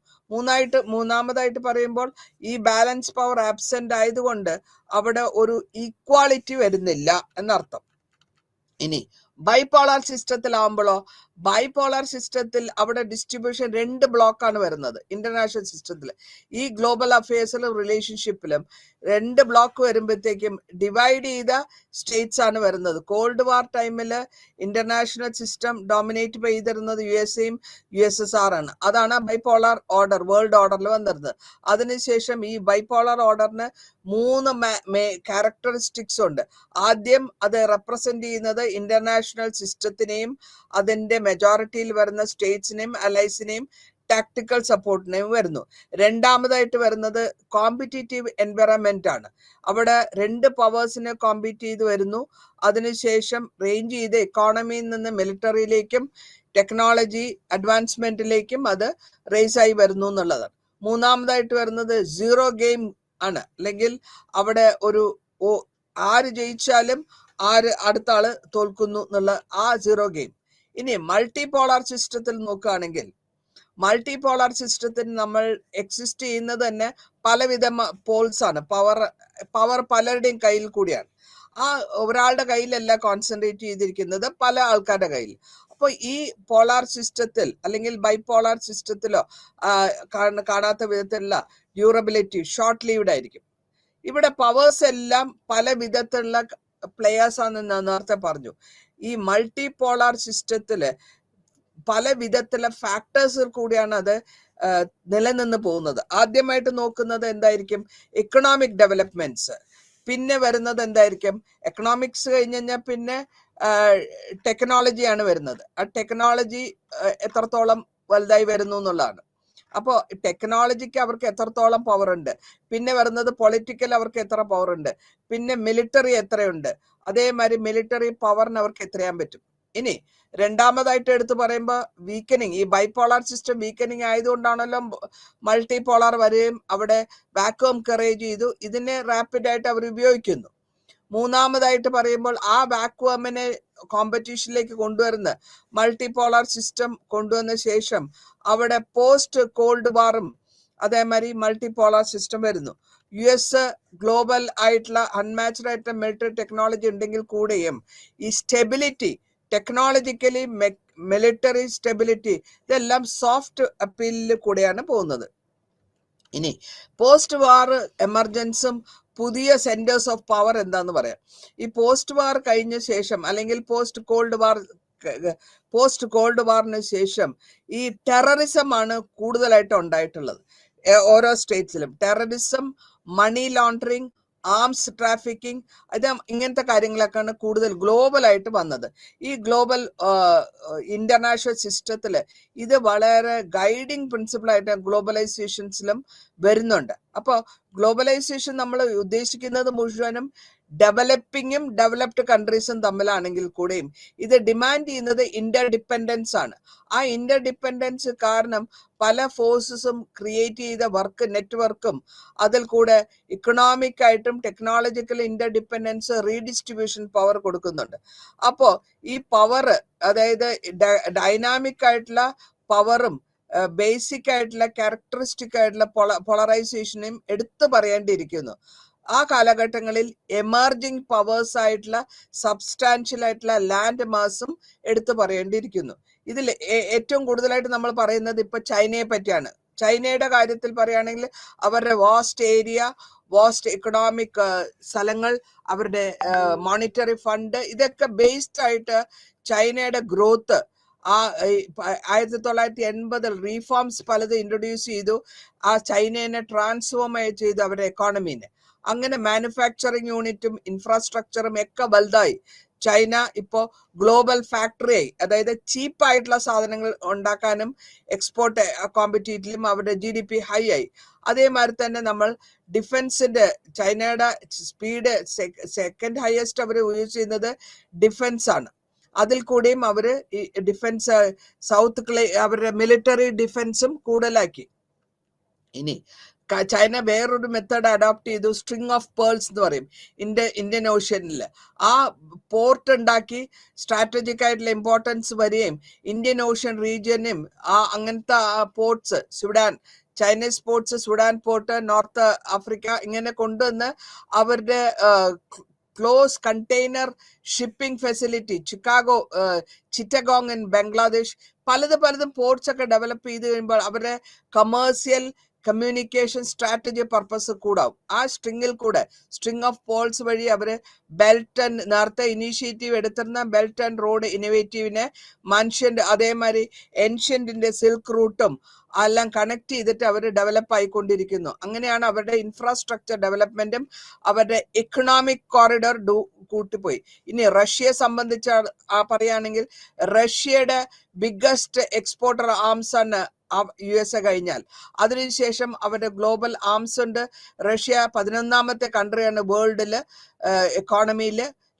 മൂന്നാമതായിട്ട് പറയുമ്പോൾ ഈ ബാലൻസ് പവർ ആബ്സെന്റ് ആയതുകൊണ്ട് അവിടെ ഒരു ഈക്വാളിറ്റി വരുന്നില്ല എന്നർത്ഥം. ഇനി ബൈപോളാർ സിസ്റ്റത്തിലാവുമ്പോഴോ, ബൈപോളാർ സിസ്റ്റത്തിൽ അവിടെ ഡിസ്ട്രിബ്യൂഷൻ 2 ബ്ലോക്കാണ് വരുന്നത്. ഇന്റർനാഷണൽ സിസ്റ്റത്തിൽ ഈ ഗ്ലോബൽ അഫയേഴ്സിലും റിലേഷൻഷിപ്പിലും 2 ബ്ലോക്ക് വരുമ്പോഴത്തേക്കും ഡിവൈഡ് ചെയ്ത സ്റ്റേറ്റ്സ് ആണ് വരുന്നത്. കോൾഡ് വാർ ടൈമില് ഇന്റർനാഷണൽ സിസ്റ്റം ഡോമിനേറ്റ് ചെയ്തിരുന്നത് USA-യും USSR ആണ്. അതാണ് ബൈപോളാർ ഓർഡർ, വേൾഡ് ഓർഡറിൽ വന്നിരുന്നത്. അതിനുശേഷം ഈ ബൈപോളാർ ഓർഡറിന് 3 ക്യാരക്ടറിസ്റ്റിക്സ് ഉണ്ട്. ആദ്യം അത് റെപ്രസെന്റ് ചെയ്യുന്നത് ഇന്റർനാഷണൽ സിസ്റ്റത്തിനെയും അതിന്റെ മെജോറിറ്റിയിൽ വരുന്ന സ്റ്റേറ്റ്സിനെയും അലൈസിനെയും ടാക്ടിക്കൽ സപ്പോർട്ടിനെയും വരുന്നു. രണ്ടാമതായിട്ട് വരുന്നത് കോമ്പറ്റീറ്റീവ് എൻവയറമെന്റ് ആണ്. അവിടെ 2 പവേഴ്സിനെ കോമ്പീറ്റ് ചെയ്ത് വരുന്നു. അതിനുശേഷം റേഞ്ച് ചെയ്ത് എക്കോണമിയിൽ നിന്ന് മിലിറ്ററിയിലേക്കും ടെക്നോളജി അഡ്വാൻസ്മെന്റിലേക്കും അത് റേസ് ആയി വരുന്നു എന്നുള്ളതാണ്. മൂന്നാമതായിട്ട് വരുന്നത് സീറോ ഗെയിം ആണ്. അല്ലെങ്കിൽ അവിടെ ആര് ജയിച്ചാലും അടുത്ത ആള് തോൽക്കുന്നു എന്നുള്ള ആ സീറോ ഗെയിം. ഇനി മൾട്ടിപോളാർ സിസ്റ്റത്തിൽ നോക്കുകയാണെങ്കിൽ, മൾട്ടിപോളാർ സിസ്റ്റത്തിൽ നമ്മൾ എക്സിസ്റ്റ് ചെയ്യുന്നത് തന്നെ പലവിധ പോൾസ് ആണ്. പവർ പലരുടെയും കയ്യിൽ കൂടിയാണ്. ആ ഒരാളുടെ കയ്യിലല്ല കോൺസെൻട്രേറ്റ് ചെയ്തിരിക്കുന്നത്, പല ആൾക്കാരുടെ കയ്യിൽ. അപ്പോൾ ഈ പോളാർ സിസ്റ്റത്തിൽ അല്ലെങ്കിൽ ബൈപോളാർ സിസ്റ്റത്തിലോ കാണാത്ത വിധത്തിലുള്ള ഡ്യൂറബിലിറ്റി, ഷോർട്ട് ലീവ്ഡ് ആയിരിക്കും. ഇവിടെ പവേഴ്സ് എല്ലാം പല വിധത്തിലുള്ള പ്ലെയേഴ്സ് ആണെന്ന് ഞാൻ നേരത്തെ പറഞ്ഞു. ഈ മൾട്ടിപോളാർ സിസ്റ്റത്തില് പല വിധത്തിലുള്ള ഫാക്ടേഴ്സ് കൂടിയാണ് അത് നിലനിന്ന് പോകുന്നത്. ആദ്യമായിട്ട് നോക്കുന്നത് എന്തായിരിക്കും? Economic developments. പിന്നെ വരുന്നത് എന്തായിരിക്കും? എക്കണോമിക്സ് കഴിഞ്ഞ് കഴിഞ്ഞാൽ പിന്നെ ടെക്നോളജിയാണ് വരുന്നത്. ആ ടെക്നോളജി എത്രത്തോളം വലുതായി വരുന്നു എന്നുള്ളതാണ്. അപ്പോൾ ടെക്നോളജിക്ക് അവർക്ക് എത്രത്തോളം പവർ ഉണ്ട്, പിന്നെ വരുന്നത് പൊളിറ്റിക്കൽ അവർക്ക് എത്ര പവർ ഉണ്ട്, പിന്നെ മിലിറ്ററി എത്രയുണ്ട്, അതേമാതിരി മിലിറ്ററി പവറിന് അവർക്ക് എത്രയാൻ പറ്റും. ഇനി രണ്ടാമതായിട്ട് എടുത്ത് പറയുമ്പോൾ വീക്കനിങ്, ഈ ബൈപോളാർ സിസ്റ്റം വീക്കനിങ് ആയതുകൊണ്ടാണല്ലോ മൾട്ടിപോളാർ വരെയും അവിടെ വാക്വം കറേജ് ചെയ്തു. ഇതിനെ റാപ്പിഡായിട്ട് അവർ ഉപയോഗിക്കുന്നു. മൂന്നാമതായിട്ട് പറയുമ്പോൾ ആ വാക്വമിനെ കോമ്പറ്റീഷനിലേക്ക് കൊണ്ടുവരുന്ന മൾട്ടിപോളാർ സിസ്റ്റം കൊണ്ടുവന്ന ശേഷം അവിടെ പോസ്റ്റ് കോൾഡ് വാറും അതേമാതിരി മൾട്ടിപോളാർ സിസ്റ്റം വരുന്നു. US ഗ്ലോബൽ ആയിട്ടുള്ള അൺമാച്ച്ഡ് ആയിട്ടുള്ള മിലിറ്ററി ടെക്നോളജി ഉണ്ടെങ്കിൽ കൂടെയും ഈ സ്റ്റെബിലിറ്റി, ടെക്നോളജിക്കലി മിലിറ്ററി സ്റ്റെബിലിറ്റി, ഇതെല്ലാം സോഫ്റ്റ് അപ്പീലിൽ കൂടെയാണ് പോകുന്നത്. ഇനി പോസ്റ്റ് വാർ എമർജൻസും പുതിയ സെന്റേഴ്സ് ഓഫ് പവർ എന്താന്ന് പറയാം. ഈ പോസ്റ്റ് വാർ കഴിഞ്ഞ ശേഷം അല്ലെങ്കിൽ പോസ്റ്റ് കോൾഡ് വാറിന് ശേഷം ഈ ടെററിസം ആണ് കൂടുതലായിട്ട് ഉണ്ടായിട്ടുള്ളത് ഓരോ സ്റ്റേറ്റ്സിലും. Terrorism, money laundering, arms trafficking, ഇത് ഇങ്ങനത്തെ കാര്യങ്ങളൊക്കെയാണ് കൂടുതൽ ഗ്ലോബലായിട്ട് വന്നത്. ഈ ഗ്ലോബൽ ഇന്റർനാഷണൽ സിസ്റ്റത്തിൽ ഇത് വളരെ ഗൈഡിങ് പ്രിൻസിപ്പിളായിട്ട് ഗ്ലോബലൈസേഷൻസിലും വരുന്നുണ്ട്. അപ്പോൾ ഗ്ലോബലൈസേഷൻ നമ്മൾ ഉദ്ദേശിക്കുന്നത് മുഴുവനും ഡെവലപ്പിങ്ങും ഡെവലപ്ഡ് കൺട്രീസും തമ്മിലാണെങ്കിൽ കൂടെയും ഇത് ഡിമാൻഡ് ചെയ്യുന്നത് ഇന്റർഡിപ്പെൻഡൻസ് ആണ്. ആ ഇന്റർഡിപ്പെൻഡൻസ് കാരണം പല ഫോഴ്സസും ക്രിയേറ്റ് ചെയ്ത വർക്ക് നെറ്റ്വർക്കും അതിൽ കൂടെ ഇക്കണോമിക് ആയിട്ടും ടെക്നോളജിക്കൽ ഇന്റർഡിപ്പെൻഡൻസ് റീഡിസ്ട്രിബ്യൂഷൻ പവർ കൊടുക്കുന്നുണ്ട്. അപ്പോൾ ഈ പവർ, അതായത് ഡൈനാമിക് ആയിട്ടുള്ള പവറും ബേസിക് ആയിട്ടുള്ള ക്യാരക്ടറിസ്റ്റിക് ആയിട്ടുള്ള പോളറൈസേഷനും എടുത്തു പറയേണ്ടിയിരിക്കുന്നു. ആ കാലഘട്ടങ്ങളിൽ എമർജിങ് പവേഴ്സ് ആയിട്ടുള്ള സബ്സ്റ്റാൻഷ്യൽ ആയിട്ടുള്ള ലാൻഡ് മാസും എടുത്തു പറയേണ്ടിയിരിക്കുന്നു. ഇതിൽ ഏറ്റവും കൂടുതലായിട്ട് നമ്മൾ പറയുന്നത് ഇപ്പൊ ചൈനയെ പറ്റിയാണ്. ചൈനയുടെ കാര്യത്തിൽ പറയുകയാണെങ്കിൽ അവരുടെ വാസ്റ്റ് ഏരിയ, വാസ്റ്റ് എക്കണോമിക് സ്ഥലങ്ങൾ, അവരുടെ മോണിറ്ററി ഫണ്ട്, ഇതൊക്കെ ബേസ്ഡ് ആയിട്ട് ചൈനയുടെ ഗ്രോത്ത് 1980 റീഫോംസ് പലത് ഇൻട്രൊഡ്യൂസ് ചെയ്തു. ആ ചൈനയെ ട്രാൻസ്ഫോം ചെയ്തു അവരുടെ എക്കോണമീനെ. അങ്ങനെ മാനുഫാക്ചറിങ് യൂണിറ്റും ഇൻഫ്രാസ്ട്രക്ചറും ഒക്കെ വലുതായി. ചൈന ഇപ്പോൾ ഗ്ലോബൽ ഫാക്ടറി ആയി. അതായത് ചീപ്പായിട്ടുള്ള സാധനങ്ങൾ ഉണ്ടാക്കാനും എക്സ്പോർട്ട് കോമ്പറ്റീറ്റിലും അവരുടെ GDP ഹൈ ആയി. അതേമാതിരി തന്നെ നമ്മൾ ഡിഫൻസിന്റെ ചൈനയുടെ സ്പീഡ് സെക്കൻഡ് ഹയസ്റ്റ് അവർ യൂസ് ചെയ്യുന്നത് ഡിഫൻസ് ആണ്. അതിൽ കൂടെയും അവര് ഈ ഡിഫൻസ് അവരുടെ മിലിറ്ററി ഡിഫൻസും കൂടുതലാക്കി. ഇനി ചൈന വേറൊരു മെത്തേഡ് അഡോപ്റ്റ് ചെയ്തു, സ്ട്രിങ് ഓഫ് പേൾസ് എന്ന് പറയും. ഇന്ത്യൻ ഓഷ്യനിൽ ആ പോർട്ട് ഉണ്ടാക്കി സ്ട്രാറ്റജിക് ആയിട്ടുള്ള ഇമ്പോർട്ടൻസ് വരികയും ഇന്ത്യൻ ഓഷ്യൻ റീജിയനും അങ്ങനത്തെ ports, Sudan, Chinese ports, Sudan port, north Africa, ഇങ്ങനെ കൊണ്ടുവന്ന് അവരുടെ close container shipping facility, Chicago, Chittagong in Bangladesh, പലതും പോർട്ട്സ് ഒക്കെ ഡെവലപ്പ് ചെയ്ത് കഴിയുമ്പോൾ അവരുടെ കമേഴ്സ്യൽ കമ്മ്യൂണിക്കേഷൻ സ്ട്രാറ്റജി പർപ്പസ് കൂടാവും. ആ സ്ട്രിങ്ങിൽ കൂടെ, സ്ട്രിങ് ഓഫ് പോൾസ് വഴി അവര് ബെൽറ്റ് ആൻഡ്, നേരത്തെ ഇനീഷ്യേറ്റീവ് എടുത്തിരുന്ന ബെൽറ്റ് ആൻഡ് റോഡ് ഇന്നോവേറ്റീവിനെ മനുഷ്യന്റെ അതേമാതിരി ഏൻഷ്യന്റിന്റെ സിൽക്ക് റൂട്ടും എല്ലാം കണക്ട് ചെയ്തിട്ട് അവർ ഡെവലപ്പ് ആയിക്കൊണ്ടിരിക്കുന്നു. അങ്ങനെയാണ് അവരുടെ ഇൻഫ്രാസ്ട്രക്ചർ ഡെവലപ്മെന്റും അവരുടെ എക്കണോമിക് കോറിഡോർ കൂട്ടിപ്പോയി. ഇനി റഷ്യയെ സംബന്ധിച്ച് പറയുകയാണെങ്കിൽ റഷ്യയുടെ ബിഗ്ഗസ്റ്റ് എക്സ്പോർട്ടർ ആംസ് ആണ് USA കഴിഞ്ഞാൽ. അതിനുശേഷം അവരുടെ ഗ്ലോബൽ ആംസ് ഉണ്ട്. റഷ്യ 11ാമത്തെ കൺട്രിയാണ് വേൾഡില് എക്കോണമിയിൽ.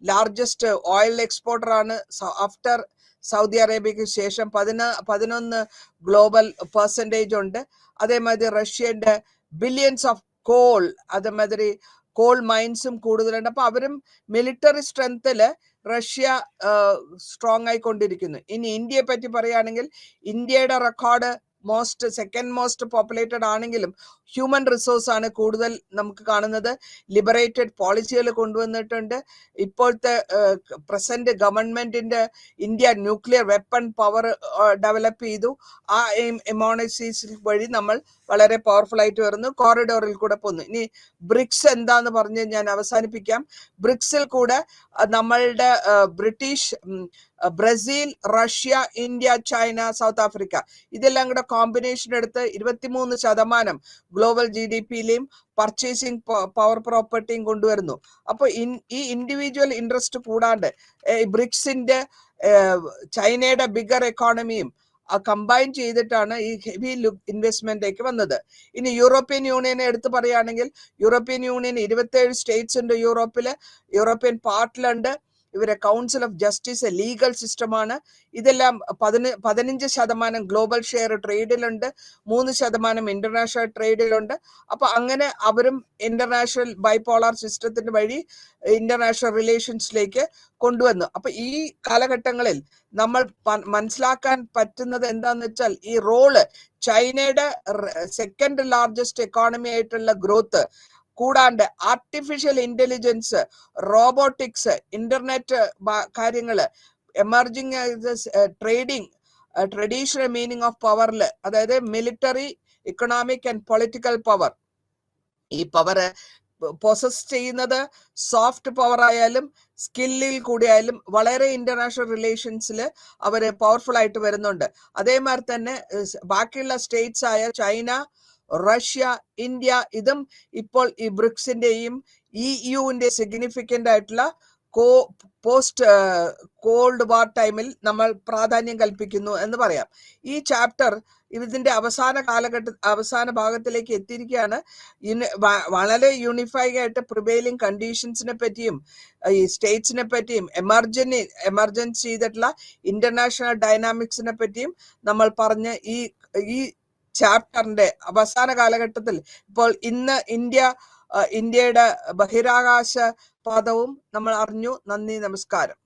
ലാർജസ്റ്റ് ഓയിൽ എക്സ്പോർട്ടർ ആണ്. ആഫ്റ്റർ സൗദി അറേബ്യക്ക് ശേഷം 11 ഗ്ലോബൽ പെർസെൻറ്റേജ് ഉണ്ട്. അതേമാതിരി റഷ്യന്റെ ബില്യൺസ് ഓഫ് കോൾ, അതേമാതിരി കോൾ മൈൻസും കൂടുതലുണ്ട്. അപ്പൊ അവരും മിലിറ്ററി സ്ട്രെങ്ത്തില് റഷ്യ സ്ട്രോങ് ആയിക്കൊണ്ടിരിക്കുന്നു. ഇനി ഇന്ത്യയെ പറ്റി പറയുകയാണെങ്കിൽ ഇന്ത്യയുടെ റെക്കോർഡ് സെക്കൻഡ് മോസ്റ്റ് പോപ്പുലേറ്റഡ് ആണെങ്കിലും ഹ്യൂമൻ റിസോഴ്സ് ആണ് കൂടുതൽ നമുക്ക് കാണുന്നത്. ലിബറേറ്റഡ് പോളിസികൾ കൊണ്ടുവന്നിട്ടുണ്ട്. ഇപ്പോഴത്തെ പ്രസന്റ് ഗവൺമെന്റിന്റെ India nuclear weapon power develop ചെയ്തു. ആ എമോണസിസ് വഴി നമ്മൾ വളരെ പവർഫുൾ ആയിട്ട് വരുന്നു, കോറിഡോറിൽ കൂടെ പോകുന്നു. ഇനി ബ്രിക്സ് എന്താന്ന് പറഞ്ഞ് ഞാൻ അവസാനിപ്പിക്കാം. ബ്രിക്സിൽ കൂടെ നമ്മളുടെ British, Brazil, Russia, India, China, south Africa, ഇതെല്ലാം കൂടെ കോമ്പിനേഷൻ എടുത്ത് 23% ഗ്ലോബൽ GDPയിലെയും പർച്ചേസിങ് പവർ പ്രോപ്പർട്ടിയും കൊണ്ടുവരുന്നു. അപ്പോൾ ഈ ഇൻഡിവിജ്വൽ ഇൻട്രസ്റ്റ് കൂടാണ്ട് ബ്രിക്സിന്റെ ചൈനയുടെ ബിഗർ എക്കോണമിയും കമ്പൈൻ ചെയ്തിട്ടാണ് ഈ ഹെവി ഇൻവെസ്റ്റ്മെന്റിലേക്ക് വന്നത്. ഇനി യൂറോപ്യൻ യൂണിയനെ എടുത്ത് പറയുകയാണെങ്കിൽ യൂറോപ്യൻ യൂണിയൻ 27 സ്റ്റേറ്റ്സ് ഉണ്ട് യൂറോപ്പില്. യൂറോപ്യൻ പാർട്ടിലുണ്ട്. ഇവരെ കൗൺസിൽ ഓഫ് ജസ്റ്റിസ് ലീഗൽ സിസ്റ്റമാണ്. ഇതെല്ലാം 15% ഗ്ലോബൽ ഷെയർ ട്രേഡിലുണ്ട്, 3% ഇന്റർനാഷണൽ ട്രേഡിലുണ്ട്. അപ്പൊ അങ്ങനെ അവരും ഇന്റർനാഷണൽ ബൈപോളാർ സിസ്റ്റത്തിന്റെ വഴി ഇന്റർനാഷണൽ റിലേഷൻസിലേക്ക് കൊണ്ടുവന്നു. അപ്പൊ ഈ കാലഘട്ടങ്ങളിൽ നമ്മൾ മനസ്സിലാക്കാൻ പറ്റുന്നത് എന്താന്ന് വെച്ചാൽ ഈ റോള് ചൈനയുടെ സെക്കൻഡ് ലാർജസ്റ്റ് എക്കോണമി ആയിട്ടുള്ള ഗ്രോത്ത് കൂടാണ്ട് ആർട്ടിഫിഷ്യൽ ഇന്റലിജൻസ്, റോബോട്ടിക്സ്, ഇന്റർനെറ്റ് കാര്യങ്ങള്, emerging trading, traditional meaning of പവറിൽ, അതായത് military, economic and political power, ഈ പവർ പൊസസ് ചെയ്യുന്നത് സോഫ്റ്റ് പവർ ആയാലും സ്കില്ലിൽ കൂടിയായാലും വളരെ ഇന്റർനാഷണൽ റിലേഷൻസിൽ അവര് പവർഫുൾ ആയിട്ട് വരുന്നുണ്ട്. അതേമാതിരി തന്നെ ബാക്കിയുള്ള സ്റ്റേറ്റ്സ് ആയ ചൈന, റഷ്യ, ഇന്ത്യ, ഇതും ഇപ്പോൾ ഈ ബ്രിക്സിന്റെയും യുവിന്റെ സിഗ്നിഫിക്കന്റ് ആയിട്ടുള്ള പോസ്റ്റ് കോൾഡ് വാർ ടൈമിൽ നമ്മൾ പ്രാധാന്യം കൽപ്പിക്കുന്നു എന്ന് പറയാം. ഈ ചാപ്റ്റർ ഇതിന്റെ അവസാന ഭാഗത്തിലേക്ക് എത്തിയിരിക്കുകയാണ്. വളരെ യൂണിഫൈഡ് ആയിട്ട് പ്രിവെയിലിംഗ് കണ്ടീഷൻസിനെ പറ്റിയും ഈ സ്റ്റേറ്റ്സിനെ പറ്റിയും എമർജൻസ് ചെയ്തിട്ടുള്ള ഇന്റർനാഷണൽ ഡൈനാമിക്സിനെ പറ്റിയും നമ്മൾ പറഞ്ഞ് ഈ ചാപ്റ്ററിന്റെ അവസാന കാലഘട്ടത്തിൽ ഇപ്പോൾ ഇന്ന് ഇന്ത്യയുടെ ബഹിരാകാശ പാതവും നമ്മൾ അറിഞ്ഞു. നന്ദി, നമസ്കാരം.